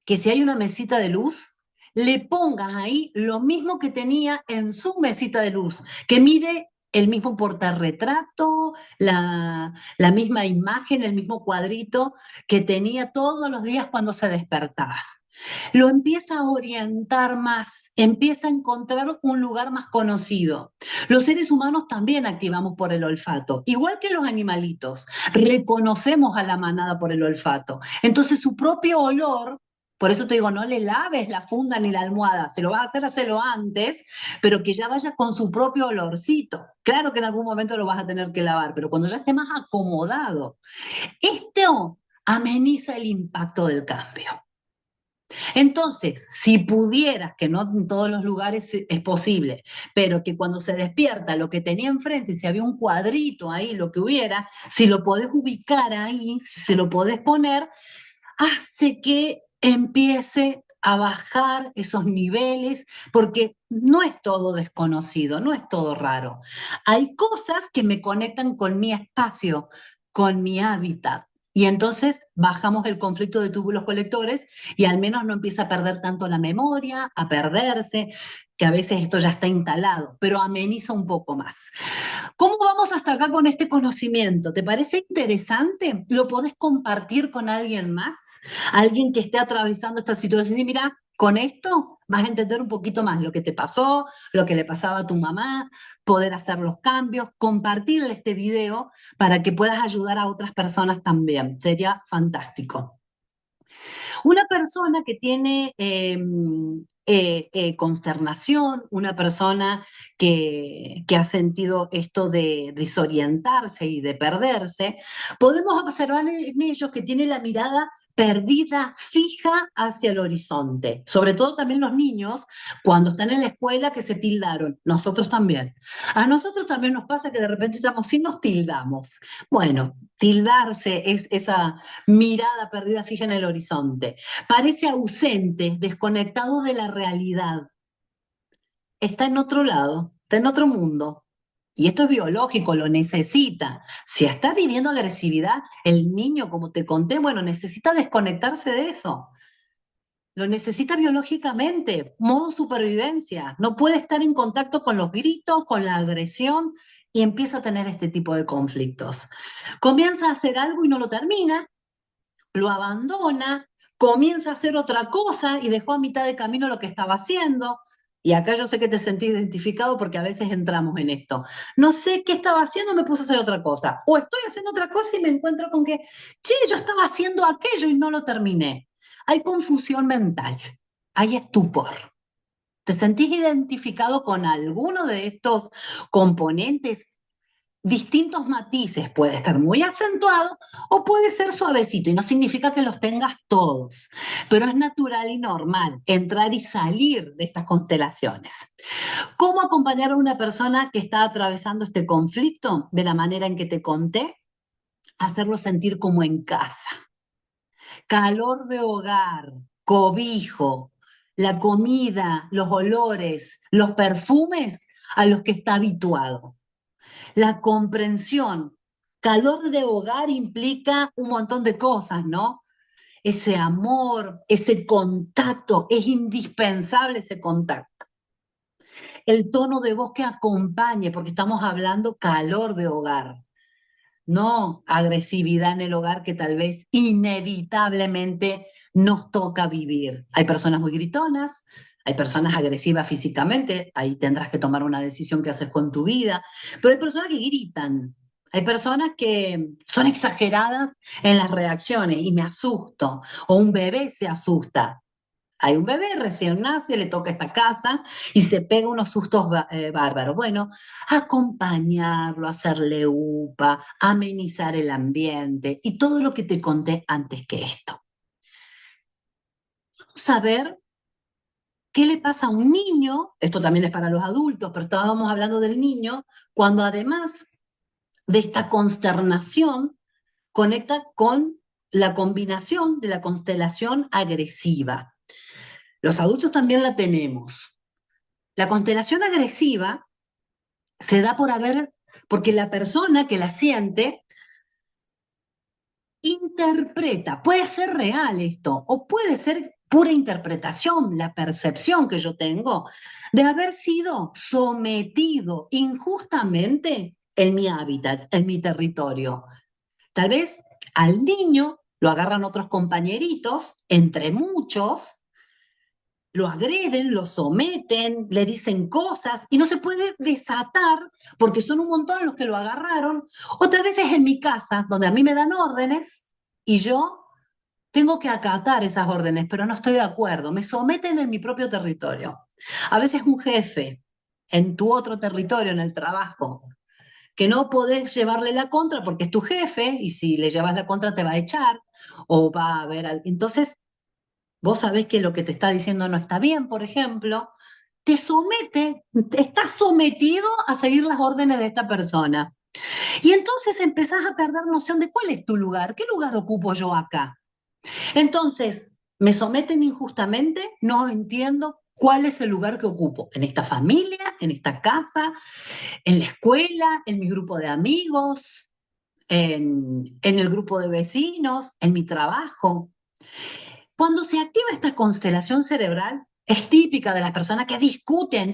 que si hay una mesita de luz, le pongas ahí lo mismo que tenía en su mesita de luz, que mire el mismo portarretrato, la misma imagen, el mismo cuadrito que tenía todos los días cuando se despertaba. Lo empieza a orientar más, empieza a encontrar un lugar más conocido. Los seres humanos también activamos por el olfato, igual que los animalitos, reconocemos a la manada por el olfato. Entonces su propio olor, por eso te digo, no le laves la funda ni la almohada, se lo vas a hacer, hacelo antes, pero que ya vaya con su propio olorcito. Claro que en algún momento lo vas a tener que lavar, pero cuando ya esté más acomodado, esto ameniza el impacto del cambio. Entonces, si pudieras, que no en todos los lugares es posible, pero que cuando se despierta lo que tenía enfrente, si había un cuadrito ahí, lo que hubiera, si lo podés ubicar ahí, si se lo podés poner, hace que empiece a bajar esos niveles, porque no es todo desconocido, no es todo raro. Hay cosas que me conectan con mi espacio, con mi hábitat. Y entonces bajamos el conflicto de túbulos colectores y al menos no empieza a perder tanto la memoria, a perderse, que a veces esto ya está instalado, pero ameniza un poco más. ¿Cómo vamos hasta acá con este conocimiento? ¿Te parece interesante? ¿Lo podés compartir con alguien más? Alguien que esté atravesando esta situación y mira, con esto vas a entender un poquito más lo que te pasó, lo que le pasaba a tu mamá, poder hacer los cambios, compartirle este video para que puedas ayudar a otras personas también. Sería fantástico. Una persona que tiene consternación, una persona que ha sentido esto de desorientarse y de perderse, podemos observar en ellos que tiene la mirada perdida, fija hacia el horizonte. Sobre todo también los niños, cuando están en la escuela, que se tildaron. Nosotros también. A nosotros también nos pasa que de repente estamos, sí nos tildamos. Bueno, tildarse es esa mirada perdida fija en el horizonte. Parece ausente, desconectado de la realidad. Está en otro lado, está en otro mundo. Y esto es biológico, lo necesita. Si está viviendo agresividad, el niño, como te conté, bueno, necesita desconectarse de eso. Lo necesita biológicamente, modo supervivencia. No puede estar en contacto con los gritos, con la agresión y empieza a tener este tipo de conflictos. Comienza a hacer algo y no lo termina, lo abandona, comienza a hacer otra cosa y dejó a mitad de camino lo que estaba haciendo. Y acá yo sé que te sentí identificado porque a veces entramos en esto. No sé qué estaba haciendo, me puse a hacer otra cosa. O estoy haciendo otra cosa y me encuentro con que, che, yo estaba haciendo aquello y no lo terminé. Hay confusión mental, hay estupor. ¿Te sentís identificado con alguno de estos componentes? Distintos matices, puede estar muy acentuado o puede ser suavecito y no significa que los tengas todos, pero es natural y normal entrar y salir de estas constelaciones. ¿Cómo acompañar a una persona que está atravesando este conflicto de la manera en que te conté? Hacerlo sentir como en casa. Calor de hogar, cobijo, la comida, los olores, los perfumes a los que está habituado. La comprensión, calor de hogar implica un montón de cosas, ¿no? Ese amor, ese contacto, es indispensable ese contacto. El tono de voz que acompañe, porque estamos hablando calor de hogar, no agresividad en el hogar que tal vez inevitablemente nos toca vivir. Hay personas muy gritonas, hay personas agresivas físicamente, ahí tendrás que tomar una decisión que haces con tu vida, pero hay personas que gritan, hay personas que son exageradas en las reacciones y me asusto, o un bebé se asusta. Hay un bebé recién nace, le toca esta casa y se pega unos sustos bárbaros. Bueno, acompañarlo, hacerle upa, amenizar el ambiente y todo lo que te conté antes que esto. Vamos a ver qué le pasa a un niño, esto también es para los adultos, pero estábamos hablando del niño, cuando además de esta consternación conecta con la combinación de la constelación agresiva. Los adultos también la tenemos. La constelación agresiva Se da por haber, porque la persona que la siente interpreta, puede ser real esto, o puede ser pura interpretación, la percepción que yo tengo de haber sido sometido injustamente en mi hábitat, en mi territorio. Tal vez al niño lo agarran otros compañeritos, entre muchos, lo agreden, lo someten, le dicen cosas y no se puede desatar porque son un montón los que lo agarraron. Otras veces en mi casa, donde a mí me dan órdenes y yo tengo que acatar esas órdenes, pero no estoy de acuerdo. Me someten en mi propio territorio. A veces un jefe en tu otro territorio, en el trabajo, que no podés llevarle la contra porque es tu jefe y si le llevas la contra te va a echar o va a haber... Entonces, vos sabés que lo que te está diciendo no está bien, por ejemplo, te somete, estás sometido a seguir las órdenes de esta persona. Y entonces empezás a perder noción de cuál es tu lugar, qué lugar ocupo yo acá. Entonces, me someten injustamente, no entiendo cuál es el lugar que ocupo en esta familia, en esta casa, en la escuela, en mi grupo de amigos, en el grupo de vecinos, en mi trabajo. Cuando se activa esta constelación cerebral, es típica de las personas que discuten,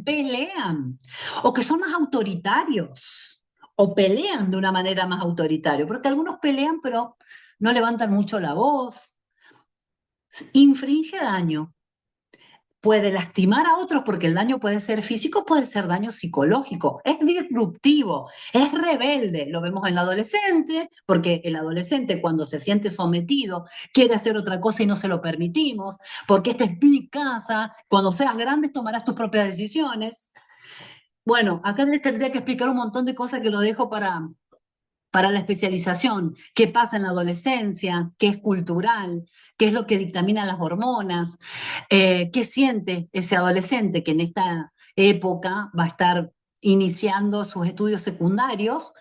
pelean, o que son más autoritarios, o pelean de una manera más autoritaria, porque algunos pelean pero no levantan mucho la voz, infringe daño, puede lastimar a otros porque el daño puede ser físico, puede ser daño psicológico, es disruptivo, es rebelde, lo vemos en el adolescente, porque el adolescente cuando se siente sometido quiere hacer otra cosa y no se lo permitimos, porque esta es mi casa, cuando seas grande tomarás tus propias decisiones. Bueno, acá les tendría que explicar un montón de cosas que lo dejo para la especialización, qué pasa en la adolescencia, qué es cultural, qué es lo que dictaminan las hormonas, qué siente ese adolescente que en esta época va a estar iniciando sus estudios secundarios,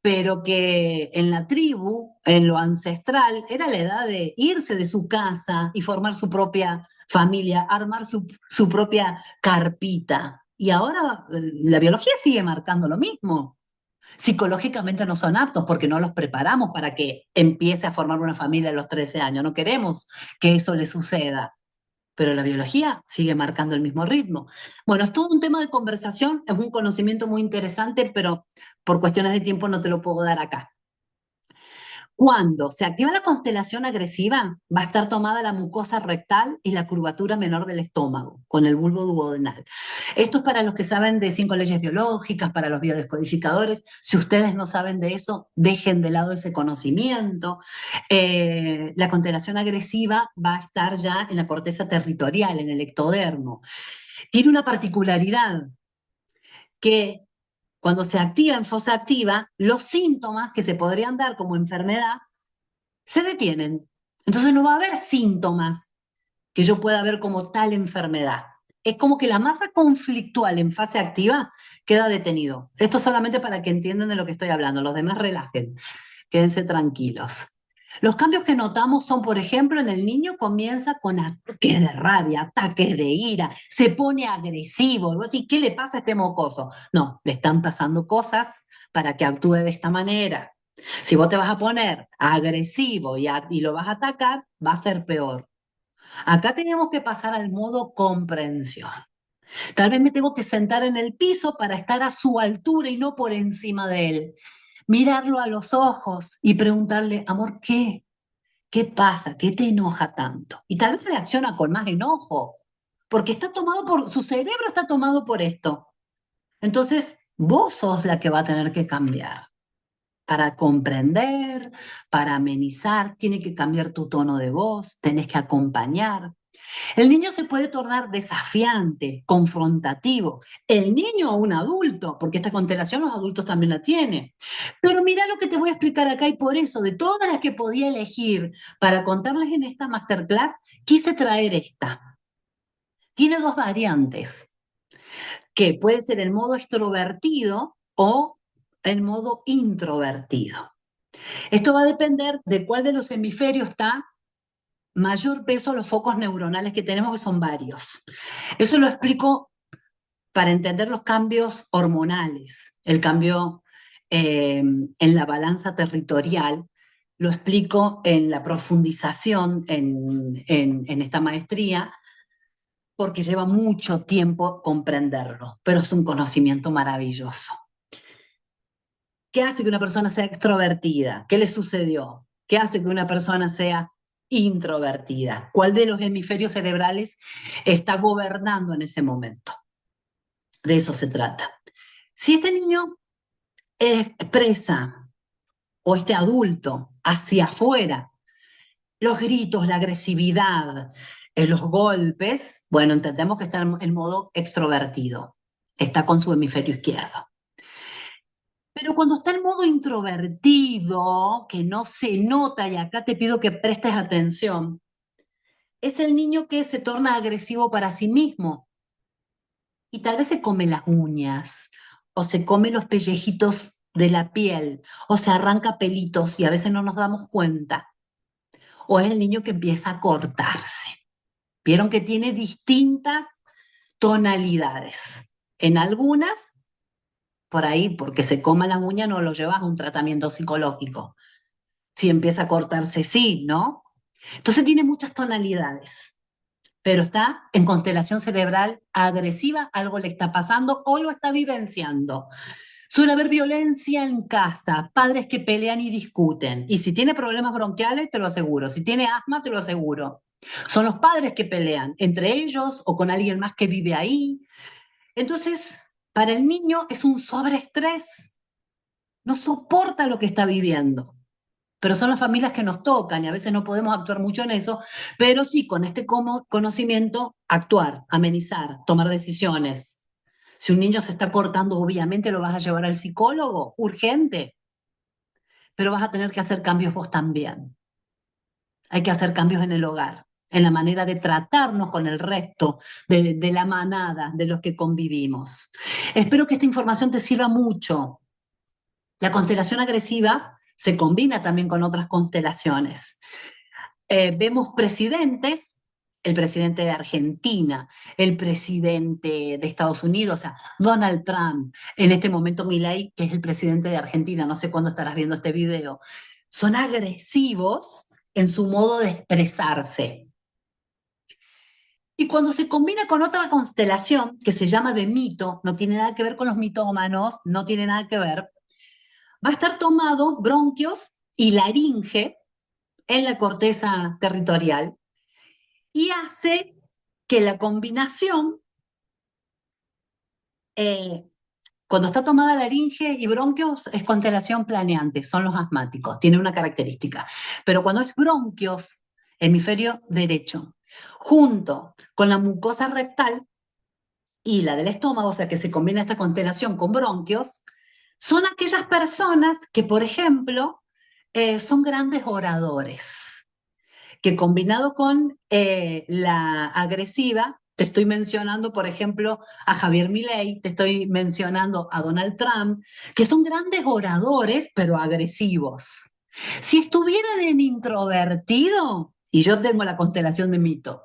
pero que en la tribu, en lo ancestral, era la edad de irse de su casa y formar su propia familia, armar su propia carpita. Y ahora la biología sigue marcando lo mismo. Psicológicamente no son aptos porque no los preparamos para que empiece a formar una familia a los 13 años. No queremos que eso le suceda, pero la biología sigue marcando el mismo ritmo. Bueno, es todo un tema de conversación, es un conocimiento muy interesante, pero por cuestiones de tiempo no te lo puedo dar acá. Cuando se activa la constelación agresiva, va a estar tomada la mucosa rectal y la curvatura menor del estómago, con el bulbo duodenal. Esto es para los que saben de 5 leyes biológicas, para los biodescodificadores. Si ustedes no saben de eso, dejen de lado ese conocimiento. La constelación agresiva va a estar ya en la corteza territorial, en el ectodermo. Tiene una particularidad que cuando se activa en fosa activa, los síntomas que se podrían dar como enfermedad se detienen. Entonces no va a haber síntomas que yo pueda ver como tal enfermedad. Es como que la masa conflictual en fase activa queda detenido. Esto solamente para que entiendan de lo que estoy hablando. Los demás relajen, quédense tranquilos. Los cambios que notamos son, por ejemplo, en el niño comienza con ataques de rabia, ataques de ira, se pone agresivo. Y vos decís, ¿qué le pasa a este mocoso? No, le están pasando cosas para que actúe de esta manera. Si vos te vas a poner agresivo y lo vas a atacar, va a ser peor. Acá tenemos que pasar al modo comprensión. Tal vez me tengo que sentar en el piso para estar a su altura y no por encima de él. Mirarlo a los ojos y preguntarle, amor, ¿qué? ¿Qué pasa? ¿Qué te enoja tanto? Y tal vez reacciona con más enojo, porque su cerebro está tomado por esto. Entonces, vos sos la que va a tener que cambiar. Para comprender, para amenizar, tiene que cambiar tu tono de voz, tenés que acompañar. El niño se puede tornar desafiante, confrontativo. El niño o un adulto, porque esta constelación los adultos también la tienen. Pero mira lo que te voy a explicar acá y por eso, de todas las que podía elegir para contarles en esta masterclass, quise traer esta. Tiene dos variantes, que puede ser el modo extrovertido o el modo introvertido. Esto va a depender de cuál de los hemisferios está mayor peso a los focos neuronales que tenemos, que son varios. Eso lo explico para entender los cambios hormonales, el cambio en la balanza territorial. Lo explico en la profundización en esta maestría, porque lleva mucho tiempo comprenderlo, pero es un conocimiento maravilloso. ¿Qué hace que una persona sea extrovertida? ¿Qué le sucedió? ¿Qué hace que una persona sea introvertida? ¿Cuál de los hemisferios cerebrales está gobernando en ese momento? De eso se trata. Si este niño expresa, o este adulto, hacia afuera, los gritos, la agresividad, los golpes, bueno, entendemos que está en modo extrovertido, está con su hemisferio izquierdo. Pero cuando está en modo introvertido, que no se nota, y acá te pido que prestes atención, es el niño que se torna agresivo para sí mismo y tal vez se come las uñas o se come los pellejitos de la piel o se arranca pelitos y a veces no nos damos cuenta. O es el niño que empieza a cortarse. Vieron que tiene distintas tonalidades. En algunas, por ahí, porque se coma la uña, no lo llevas a un tratamiento psicológico. Si empieza a cortarse, sí, ¿no? Entonces tiene muchas tonalidades, pero está en constelación cerebral agresiva, algo le está pasando o lo está vivenciando. Suele haber violencia en casa, padres que pelean y discuten. Y si tiene problemas bronquiales, te lo aseguro. Si tiene asma, te lo aseguro. Son los padres que pelean entre ellos o con alguien más que vive ahí. Entonces, para el niño es un sobreestrés. No soporta lo que está viviendo. Pero son las familias que nos tocan y a veces no podemos actuar mucho en eso, pero sí con este conocimiento actuar, amenizar, tomar decisiones. Si un niño se está cortando, obviamente lo vas a llevar al psicólogo, urgente, pero vas a tener que hacer cambios vos también. Hay que hacer cambios en el hogar, en la manera de tratarnos con el resto de la manada de los que convivimos. Espero que esta información te sirva mucho. La constelación agresiva se combina también con otras constelaciones. Vemos presidentes, el presidente de Argentina, el presidente de Estados Unidos, o sea, Donald Trump, en este momento Milei, que es el presidente de Argentina, no sé cuándo estarás viendo este video, son agresivos en su modo de expresarse. Y cuando se combina con otra constelación que se llama de mito, no tiene nada que ver con los mitómanos, no tiene nada que ver, va a estar tomado bronquios y laringe en la corteza territorial y hace que la combinación, eh, cuando está tomada laringe y bronquios, es constelación planeante, son los asmáticos, tiene una característica. Pero cuando es bronquios, hemisferio derecho, junto con la mucosa rectal y la del estómago, o sea que se combina esta constelación con bronquios, son aquellas personas que, por ejemplo, son grandes oradores que combinado con la agresiva, te estoy mencionando, por ejemplo, a Javier Milei, te estoy mencionando a Donald Trump, que son grandes oradores, pero agresivos. Si estuvieran en introvertido, y yo tengo la constelación de mito,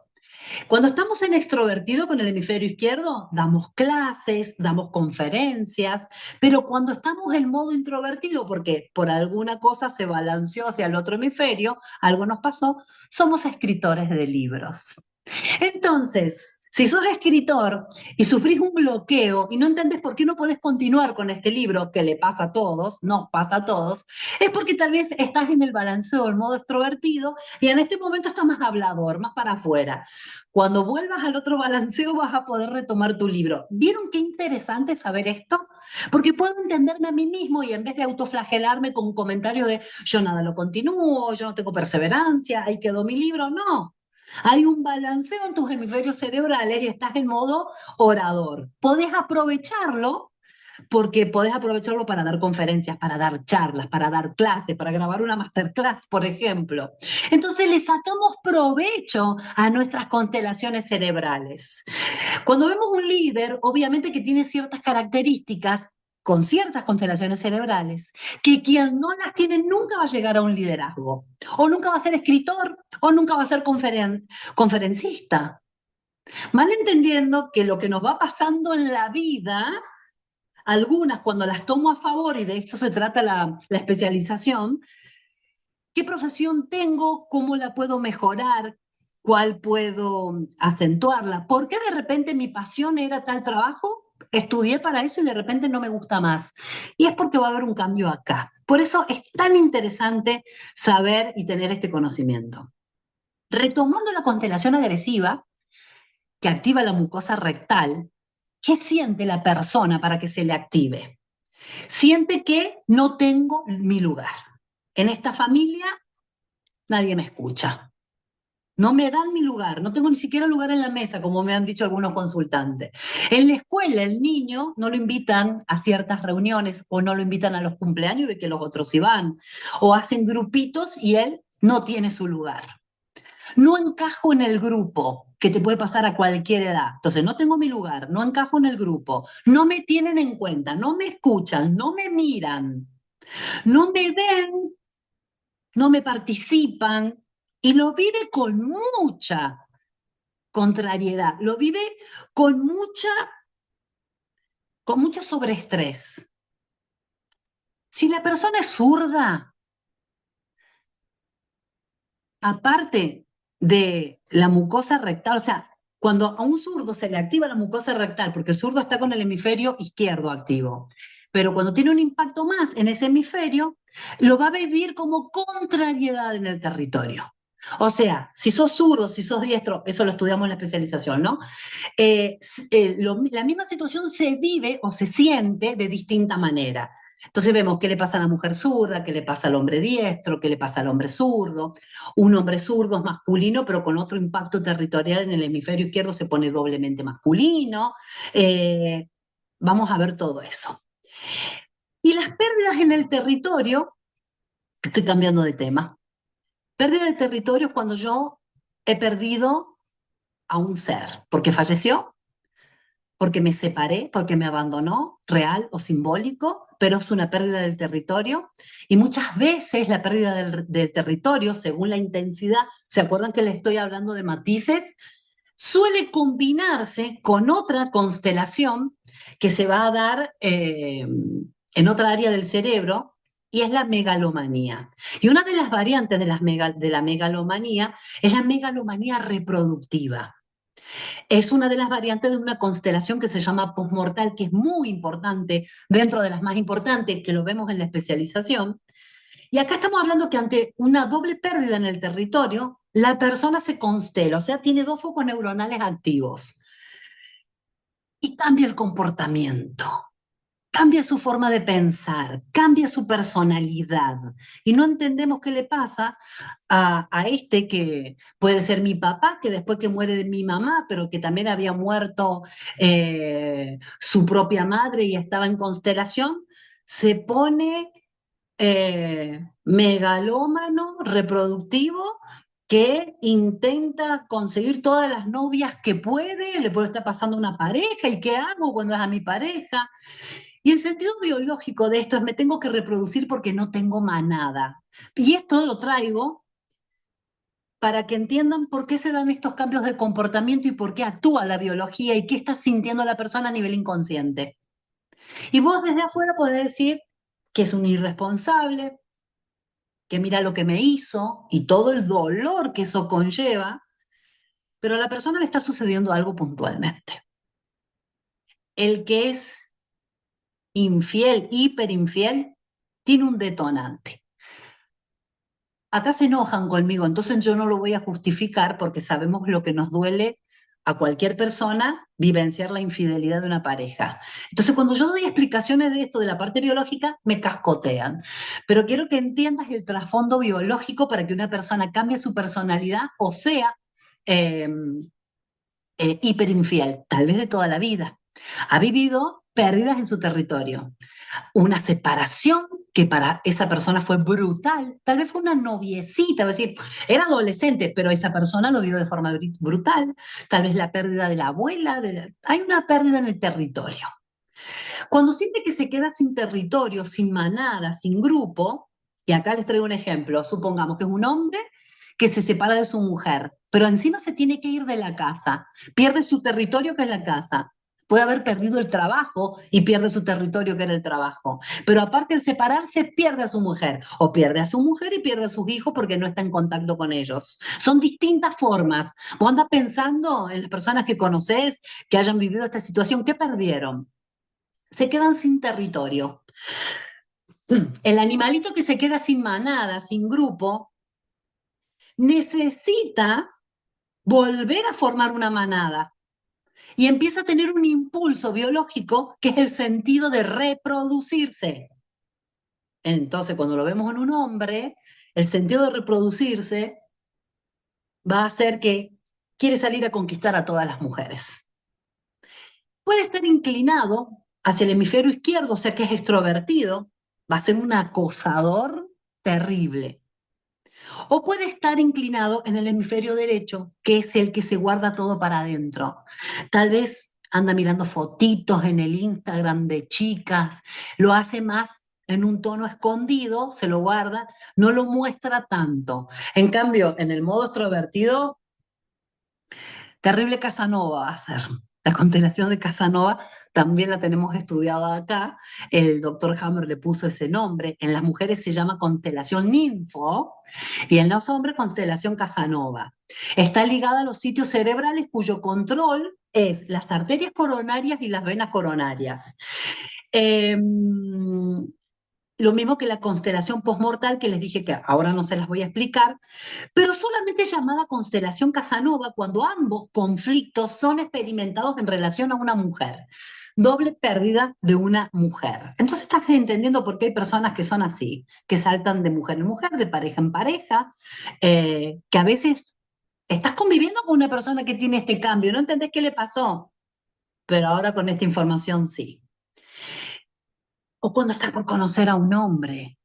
cuando estamos en extrovertido con el hemisferio izquierdo, damos clases, damos conferencias, pero cuando estamos en modo introvertido, porque por alguna cosa se balanceó hacia el otro hemisferio, algo nos pasó, somos escritores de libros. Entonces, si sos escritor y sufrís un bloqueo y no entendés por qué no podés continuar con este libro, que le pasa a todos, nos pasa a todos, es porque tal vez estás en el balanceo, en modo extrovertido, y en este momento estás más hablador, más para afuera. Cuando vuelvas al otro balanceo vas a poder retomar tu libro. ¿Vieron qué interesante saber esto? Porque puedo entenderme a mí mismo y en vez de autoflagelarme con un comentario de yo nada lo continúo, yo no tengo perseverancia, ahí quedó mi libro, no. Hay un balanceo en tus hemisferios cerebrales y estás en modo orador. Podés aprovecharlo porque podés aprovecharlo para dar conferencias, para dar charlas, para dar clases, para grabar una masterclass, por ejemplo. Entonces le sacamos provecho a nuestras constelaciones cerebrales. Cuando vemos un líder, obviamente que tiene ciertas características con ciertas constelaciones cerebrales, que quien no las tiene nunca va a llegar a un liderazgo, o nunca va a ser escritor, o nunca va a ser conferencista. Van entendiendo que lo que nos va pasando en la vida, algunas cuando las tomo a favor, y de esto se trata la especialización, ¿qué profesión tengo? ¿Cómo la puedo mejorar? ¿Cuál puedo acentuarla? ¿Por qué de repente mi pasión era tal trabajo? Estudié para eso y de repente no me gusta más. Y es porque va a haber un cambio acá. Por eso es tan interesante saber y tener este conocimiento. Retomando la constelación agresiva, que activa la mucosa rectal, ¿qué siente la persona para que se le active? Siente que no tengo mi lugar. En esta familia nadie me escucha. No me dan mi lugar, no tengo ni siquiera lugar en la mesa, como me han dicho algunos consultantes. En la escuela, el niño no lo invitan a ciertas reuniones o no lo invitan a los cumpleaños y ve que los otros sí van. O hacen grupitos y él no tiene su lugar. No encajo en el grupo, que te puede pasar a cualquier edad. Entonces, no tengo mi lugar, no encajo en el grupo, no me tienen en cuenta, no me escuchan, no me miran, no me ven, no me participan y lo vive con mucha contrariedad, lo vive con mucha, con mucho sobreestrés. Si la persona es zurda, aparte de la mucosa rectal, o sea, cuando a un zurdo se le activa la mucosa rectal, porque el zurdo está con el hemisferio izquierdo activo, pero cuando tiene un impacto más en ese hemisferio, lo va a vivir como contrariedad en el territorio. O sea, si sos zurdo, si sos diestro, eso lo estudiamos en la especialización, ¿no? La misma situación se vive o se siente de distinta manera. Entonces vemos qué le pasa a la mujer zurda, qué le pasa al hombre diestro, qué le pasa al hombre zurdo. Un hombre zurdo es masculino, pero con otro impacto territorial en el hemisferio izquierdo se pone doblemente masculino. Eh, Vamos a ver todo eso. Y las pérdidas en el territorio, estoy cambiando de tema. Pérdida de territorio es cuando yo he perdido a un ser, porque falleció, porque me separé, porque me abandonó, real o simbólico, pero es una pérdida del territorio. Y muchas veces la pérdida del territorio, según la intensidad, ¿se acuerdan que les estoy hablando de matices? Suele combinarse con otra constelación que se va a dar en otra área del cerebro, y es la megalomanía. Y una de las variantes de la megalomanía es la megalomanía reproductiva. Es una de las variantes de una constelación que se llama postmortal, que es muy importante, dentro de las más importantes, que lo vemos en la especialización. Y acá estamos hablando que ante una doble pérdida en el territorio, la persona se constela, o sea, tiene dos focos neuronales activos y cambia el comportamiento. Cambia su forma de pensar, cambia su personalidad. Y no entendemos qué le pasa a este que puede ser mi papá, que después que muere de mi mamá, pero que también había muerto su propia madre y estaba en constelación, se pone megalómano, reproductivo, que intenta conseguir todas las novias que puede, le puede estar pasando una pareja, ¿y qué hago cuando es a mi pareja? Y el sentido biológico de esto es me tengo que reproducir porque no tengo manada. Y esto lo traigo para que entiendan por qué se dan estos cambios de comportamiento y por qué actúa la biología y qué está sintiendo la persona a nivel inconsciente. Y vos desde afuera podés decir que es un irresponsable, que mira lo que me hizo y todo el dolor que eso conlleva, pero a la persona le está sucediendo algo puntualmente. El que es infiel, hiperinfiel, tiene un detonante. Acá se enojan conmigo, entonces yo no lo voy a justificar porque sabemos lo que nos duele a cualquier persona vivenciar la infidelidad de una pareja. Entonces, cuando yo doy explicaciones de esto, de la parte biológica, me cascotean. Pero quiero que entiendas el trasfondo biológico para que una persona cambie su personalidad o sea eh, hiperinfiel, tal vez de toda la vida. Ha vivido pérdidas en su territorio, una separación que para esa persona fue brutal, tal vez fue una noviecita, es decir, era adolescente, pero esa persona lo vivió de forma brutal, tal vez la pérdida de la abuela, hay una pérdida en el territorio. Cuando siente que se queda sin territorio, sin manada, sin grupo, y acá les traigo un ejemplo, supongamos que es un hombre que se separa de su mujer, pero encima se tiene que ir de la casa, pierde su territorio que es la casa. Puede haber perdido el trabajo y pierde su territorio que era el trabajo. Pero aparte al separarse pierde a su mujer o pierde a su mujer y pierde a sus hijos porque no está en contacto con ellos. Son distintas formas. Vos andas pensando en las personas que conoces que hayan vivido esta situación, ¿qué perdieron? Se quedan sin territorio. El animalito que se queda sin manada, sin grupo, necesita volver a formar una manada y empieza a tener un impulso biológico que es el sentido de reproducirse. Entonces, cuando lo vemos en un hombre, el sentido de reproducirse va a hacer que quiere salir a conquistar a todas las mujeres. Puede estar inclinado hacia el hemisferio izquierdo, o sea que es extrovertido, va a ser un acosador terrible. O puede estar inclinado en el hemisferio derecho, que es el que se guarda todo para adentro. Tal vez anda mirando fotitos en el Instagram de chicas, lo hace más en un tono escondido, se lo guarda, no lo muestra tanto. En cambio, en el modo extrovertido, terrible Casanova va a ser. La constelación de Casanova también la tenemos estudiada acá. El doctor Hammer le puso ese nombre. En las mujeres se llama constelación ninfo y en los hombres constelación Casanova. Está ligada a los sitios cerebrales cuyo control es las arterias coronarias y las venas coronarias. Eh, lo mismo que la constelación postmortal que les dije que ahora no se las voy a explicar, pero solamente llamada constelación Casanova cuando ambos conflictos son experimentados en relación a una mujer. Doble pérdida de una mujer. Entonces estás entendiendo por qué hay personas que son así, que saltan de mujer en mujer, de pareja en pareja, que a veces estás conviviendo con una persona que tiene este cambio, no entendés qué le pasó, pero ahora con esta información sí. O cuando estás por conocer a un hombre,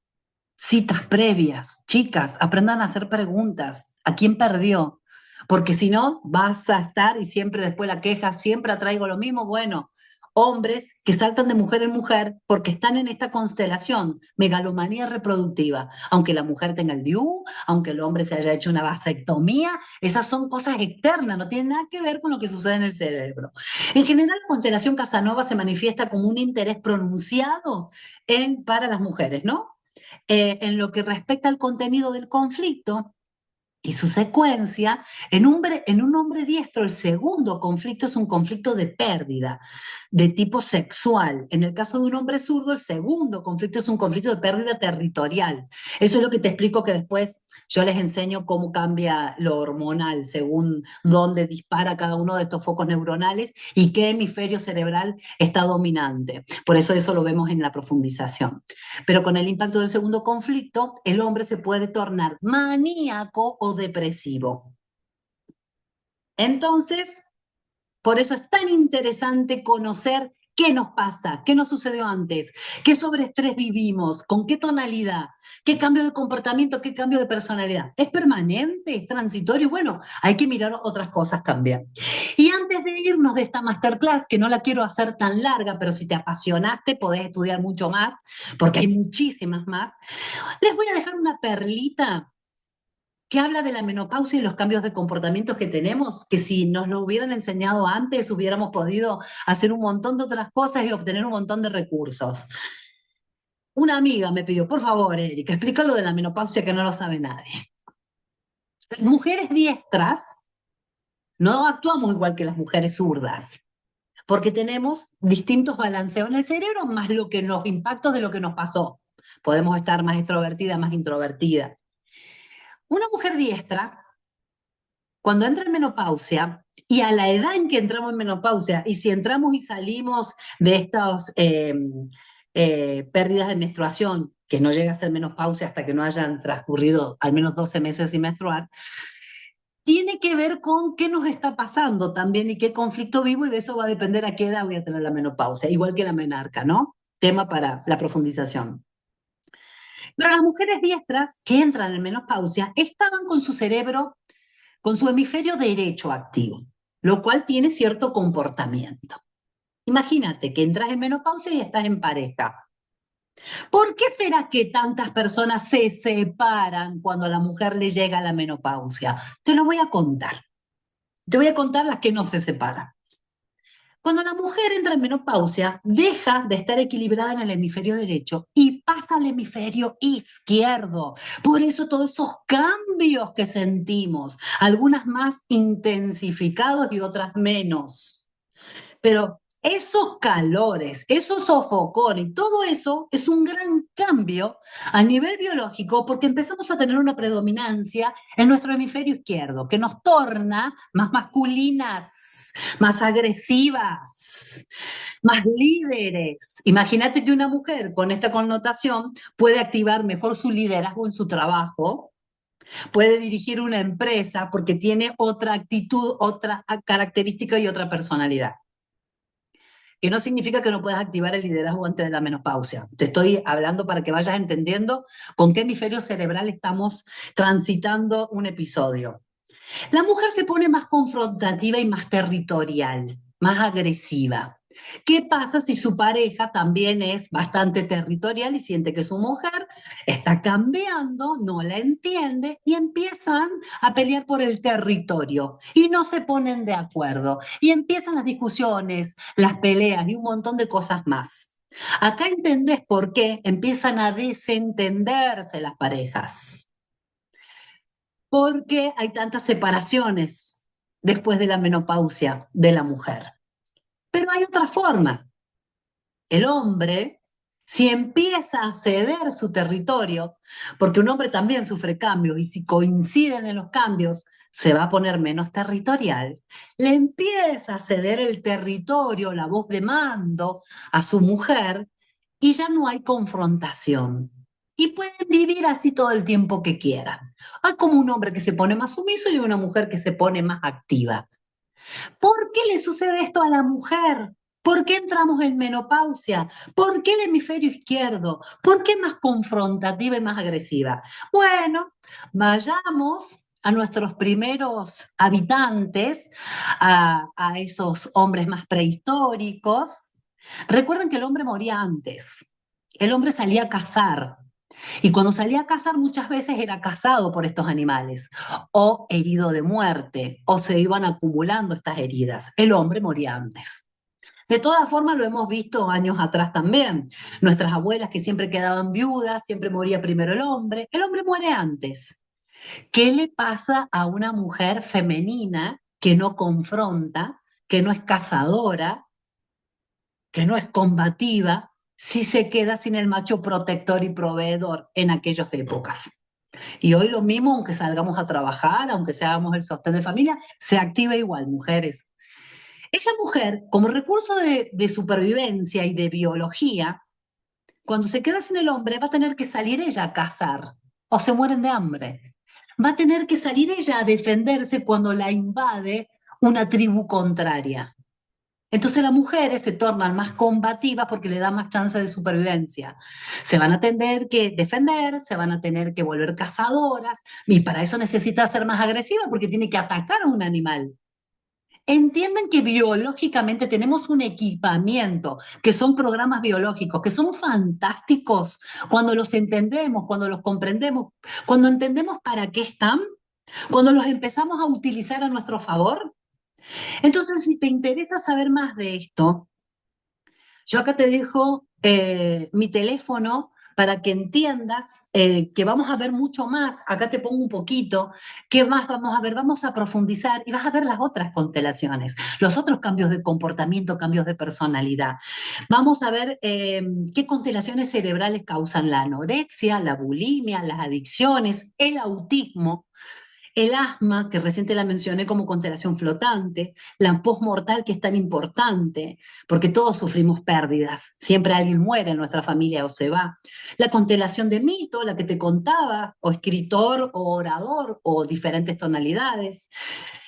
citas previas, chicas, aprendan a hacer preguntas. ¿A quién perdió? Porque si no, vas a estar y siempre después la queja, siempre atraigo lo mismo. Bueno, hombres que saltan de mujer en mujer porque están en esta constelación, megalomanía reproductiva. Aunque la mujer tenga el DIU, aunque el hombre se haya hecho una vasectomía, esas son cosas externas, no tienen nada que ver con lo que sucede en el cerebro. En general, la constelación Casanova se manifiesta como un interés pronunciado para las mujeres, ¿no? En lo que respecta al contenido del conflicto y su secuencia, en un hombre diestro el segundo conflicto es un conflicto de pérdida de tipo sexual. En el caso de un hombre zurdo, el segundo conflicto es un conflicto de pérdida territorial. Eso es lo que te explico que después yo les enseño cómo cambia lo hormonal según dónde dispara cada uno de estos focos neuronales y qué hemisferio cerebral está dominante. Por eso eso lo vemos en la profundización. Pero con el impacto del segundo conflicto, el hombre se puede tornar maníaco o depresivo. Entonces, por eso es tan interesante conocer qué nos pasa, qué nos sucedió antes, qué sobreestrés vivimos, con qué tonalidad, qué cambio de comportamiento, qué cambio de personalidad. ¿Es permanente? ¿Es transitorio? Bueno, hay que mirar otras cosas también. Y antes de irnos de esta masterclass, que no la quiero hacer tan larga, pero si te apasionaste podés estudiar mucho más, porque hay muchísimas más, les voy a dejar una perlita que habla de la menopausia y los cambios de comportamiento que tenemos, que si nos lo hubieran enseñado antes, hubiéramos podido hacer un montón de otras cosas y obtener un montón de recursos. Una amiga me pidió, por favor, Erika, explica lo de la menopausia que no lo sabe nadie. Las mujeres diestras no actuamos igual que las mujeres zurdas, porque tenemos distintos balanceos en el cerebro, más lo que los impactos de lo que nos pasó. Podemos estar más extrovertida, más introvertida. Una mujer diestra cuando entra en menopausia y a la edad en que entramos en menopausia, y si entramos y salimos de estas pérdidas de menstruación, que no llega a ser menopausia hasta que no hayan transcurrido al menos 12 meses sin menstruar, tiene que ver con qué nos está pasando también y qué conflicto vivo, y de eso va a depender a qué edad voy a tener la menopausia, igual que la menarca, ¿no? Tema para la profundización. Pero las mujeres diestras que entran en menopausia estaban con su cerebro con su hemisferio derecho activo, lo cual tiene cierto comportamiento. Imagínate que entras en menopausia y estás en pareja. ¿Por qué será que tantas personas se separan cuando a la mujer le llega la menopausia? Te lo voy a contar. Te voy a contar las que no se separan. Cuando la mujer entra en menopausia, deja de estar equilibrada en el hemisferio derecho y pasa al hemisferio izquierdo. Por eso todos esos cambios que sentimos, algunas más intensificados y otras menos. Pero esos calores, esos sofocones, todo eso es un gran cambio a nivel biológico porque empezamos a tener una predominancia en nuestro hemisferio izquierdo que nos torna más masculinas, más agresivas, más líderes. Imagínate que una mujer con esta connotación puede activar mejor su liderazgo en su trabajo, puede dirigir una empresa porque tiene otra actitud, otra característica y otra personalidad, que no significa que no puedas activar el liderazgo antes de la menopausia. Te estoy hablando para que vayas entendiendo con qué hemisferio cerebral estamos transitando un episodio. La mujer se pone más confrontativa y más territorial, más agresiva. ¿Qué pasa si su pareja también es bastante territorial y siente que su mujer está cambiando, no la entiende y empiezan a pelear por el territorio y no se ponen de acuerdo y empiezan las discusiones, las peleas y un montón de cosas más? Acá entendés por qué empiezan a desentenderse las parejas, porque hay tantas separaciones después de la menopausia de la mujer. Pero hay otra forma. El hombre, si empieza a ceder su territorio, porque un hombre también sufre cambios y si coinciden en los cambios, se va a poner menos territorial, le empieza a ceder el territorio, la voz de mando a su mujer y ya no hay confrontación. Y pueden vivir así todo el tiempo que quieran. Hay como un hombre que se pone más sumiso y una mujer que se pone más activa. ¿Por qué le sucede esto a la mujer? ¿Por qué entramos en menopausia? ¿Por qué el hemisferio izquierdo? ¿Por qué más confrontativa y más agresiva? Bueno, vayamos a nuestros primeros habitantes, a esos hombres más prehistóricos. Recuerden que el hombre moría antes. El hombre salía a cazar. Y cuando salía a cazar muchas veces era cazado por estos animales o herido de muerte o se iban acumulando estas heridas. El hombre moría antes. De todas formas lo hemos visto años atrás también. Nuestras abuelas que siempre quedaban viudas, siempre moría primero el hombre muere antes. ¿Qué le pasa a una mujer femenina que no confronta, que no es cazadora, que no es combativa, si se queda sin el macho protector y proveedor en aquellas épocas? Y hoy lo mismo, aunque salgamos a trabajar, aunque seamos el sostén de familia, se activa igual, mujeres. Esa mujer, como recurso de supervivencia y de biología, cuando se queda sin el hombre, va a tener que salir ella a cazar o se mueren de hambre. Va a tener que salir ella a defenderse cuando la invade una tribu contraria. Entonces las mujeres se tornan más combativas porque le da más chance de supervivencia. Se van a tener que defender, se van a tener que volver cazadoras y para eso necesita ser más agresiva porque tiene que atacar a un animal. Entienden que biológicamente tenemos un equipamiento, que son programas biológicos, que son fantásticos cuando los entendemos, cuando los comprendemos, cuando entendemos para qué están, cuando los empezamos a utilizar a nuestro favor. Entonces, si te interesa saber más de esto, yo acá te dejo mi teléfono para que entiendas que vamos a ver mucho más. Acá te pongo un poquito. ¿Qué más vamos a ver? Vamos a profundizar y vas a ver las otras constelaciones, los otros cambios de comportamiento, cambios de personalidad. Vamos a ver qué constelaciones cerebrales causan la anorexia, la bulimia, las adicciones, el autismo, el asma, que recién te la mencioné como constelación flotante, la postmortal, que es tan importante, porque todos sufrimos pérdidas, siempre alguien muere en nuestra familia o se va. La constelación de mito, la que te contaba, o escritor o orador, o diferentes tonalidades.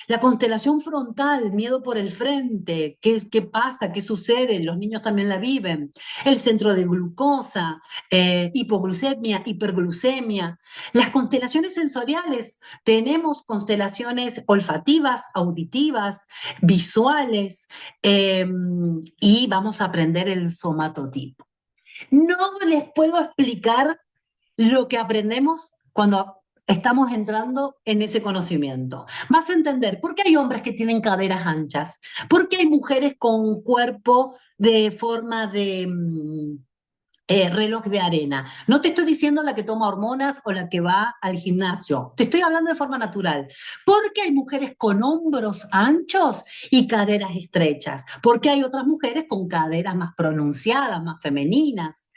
La constelación frontal, miedo por el frente, qué pasa, qué sucede, los niños también la viven. El centro de glucosa, hipoglucemia, hiperglucemia. Las constelaciones sensoriales, tenemos constelaciones olfativas, auditivas, visuales, y vamos a aprender el somatotipo. No les puedo explicar lo que aprendemos cuando estamos entrando en ese conocimiento. Vas a entender por qué hay hombres que tienen caderas anchas, por qué hay mujeres con un cuerpo de forma de reloj de arena. No te estoy diciendo la que toma hormonas o la que va al gimnasio. Te estoy hablando de forma natural. ¿Por qué hay mujeres con hombros anchos y caderas estrechas? Porque hay otras mujeres con caderas más pronunciadas, más femeninas.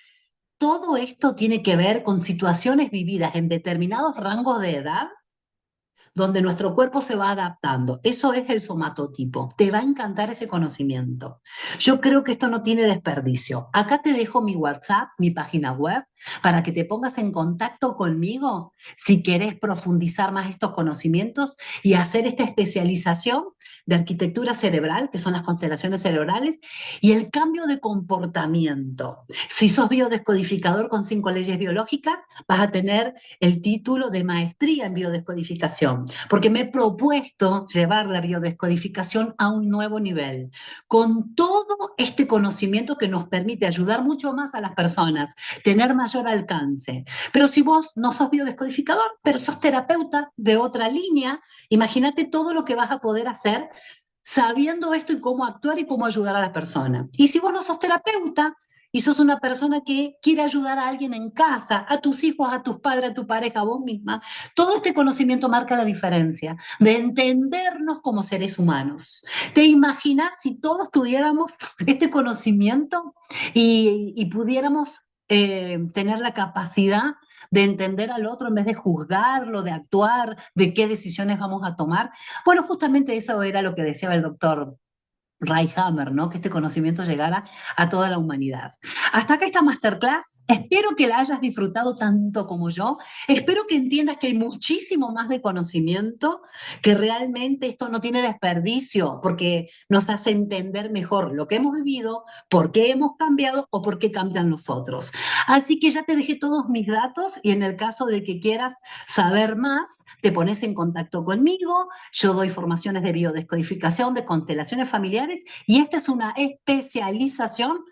Todo esto tiene que ver con situaciones vividas en determinados rangos de edad donde nuestro cuerpo se va adaptando. Eso es el somatotipo. Te va a encantar ese conocimiento. Yo creo que esto no tiene desperdicio. Acá te dejo mi WhatsApp, mi página web, para que te pongas en contacto conmigo si querés profundizar más estos conocimientos y hacer esta especialización de arquitectura cerebral, que son las constelaciones cerebrales, y el cambio de comportamiento. Si sos biodescodificador con 5 leyes biológicas, vas a tener el título de maestría en biodescodificación, porque me he propuesto llevar la biodescodificación a un nuevo nivel, con todo este conocimiento que nos permite ayudar mucho más a las personas, tener mayor alcance. Pero si vos no sos biodescodificador, pero sos terapeuta de otra línea, imagínate todo lo que vas a poder hacer sabiendo esto y cómo actuar y cómo ayudar a la persona. Y si vos no sos terapeuta, y sos una persona que quiere ayudar a alguien en casa, a tus hijos, a tus padres, a tu pareja, a vos misma, todo este conocimiento marca la diferencia de entendernos como seres humanos. ¿Te imaginas si todos tuviéramos este conocimiento y pudiéramos tener la capacidad de entender al otro en vez de juzgarlo, de actuar, de qué decisiones vamos a tomar? Bueno, justamente eso era lo que deseaba el doctor Hammer, ¿no? Que este conocimiento llegara a toda la humanidad. Hasta acá esta masterclass. Espero que la hayas disfrutado tanto como yo. Espero que entiendas que hay muchísimo más de conocimiento, que realmente esto no tiene desperdicio, porque nos hace entender mejor lo que hemos vivido, por qué hemos cambiado o por qué cambian nosotros. Así que ya te dejé todos mis datos y en el caso de que quieras saber más, te pones en contacto conmigo. Yo doy formaciones de biodescodificación, de constelaciones familiares y esta es una especialización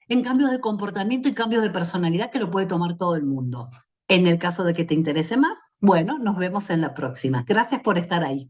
en cambios de comportamiento y cambios de personalidad que lo puede tomar todo el mundo. En el caso de que te interese más, bueno, nos vemos en la próxima. Gracias por estar ahí.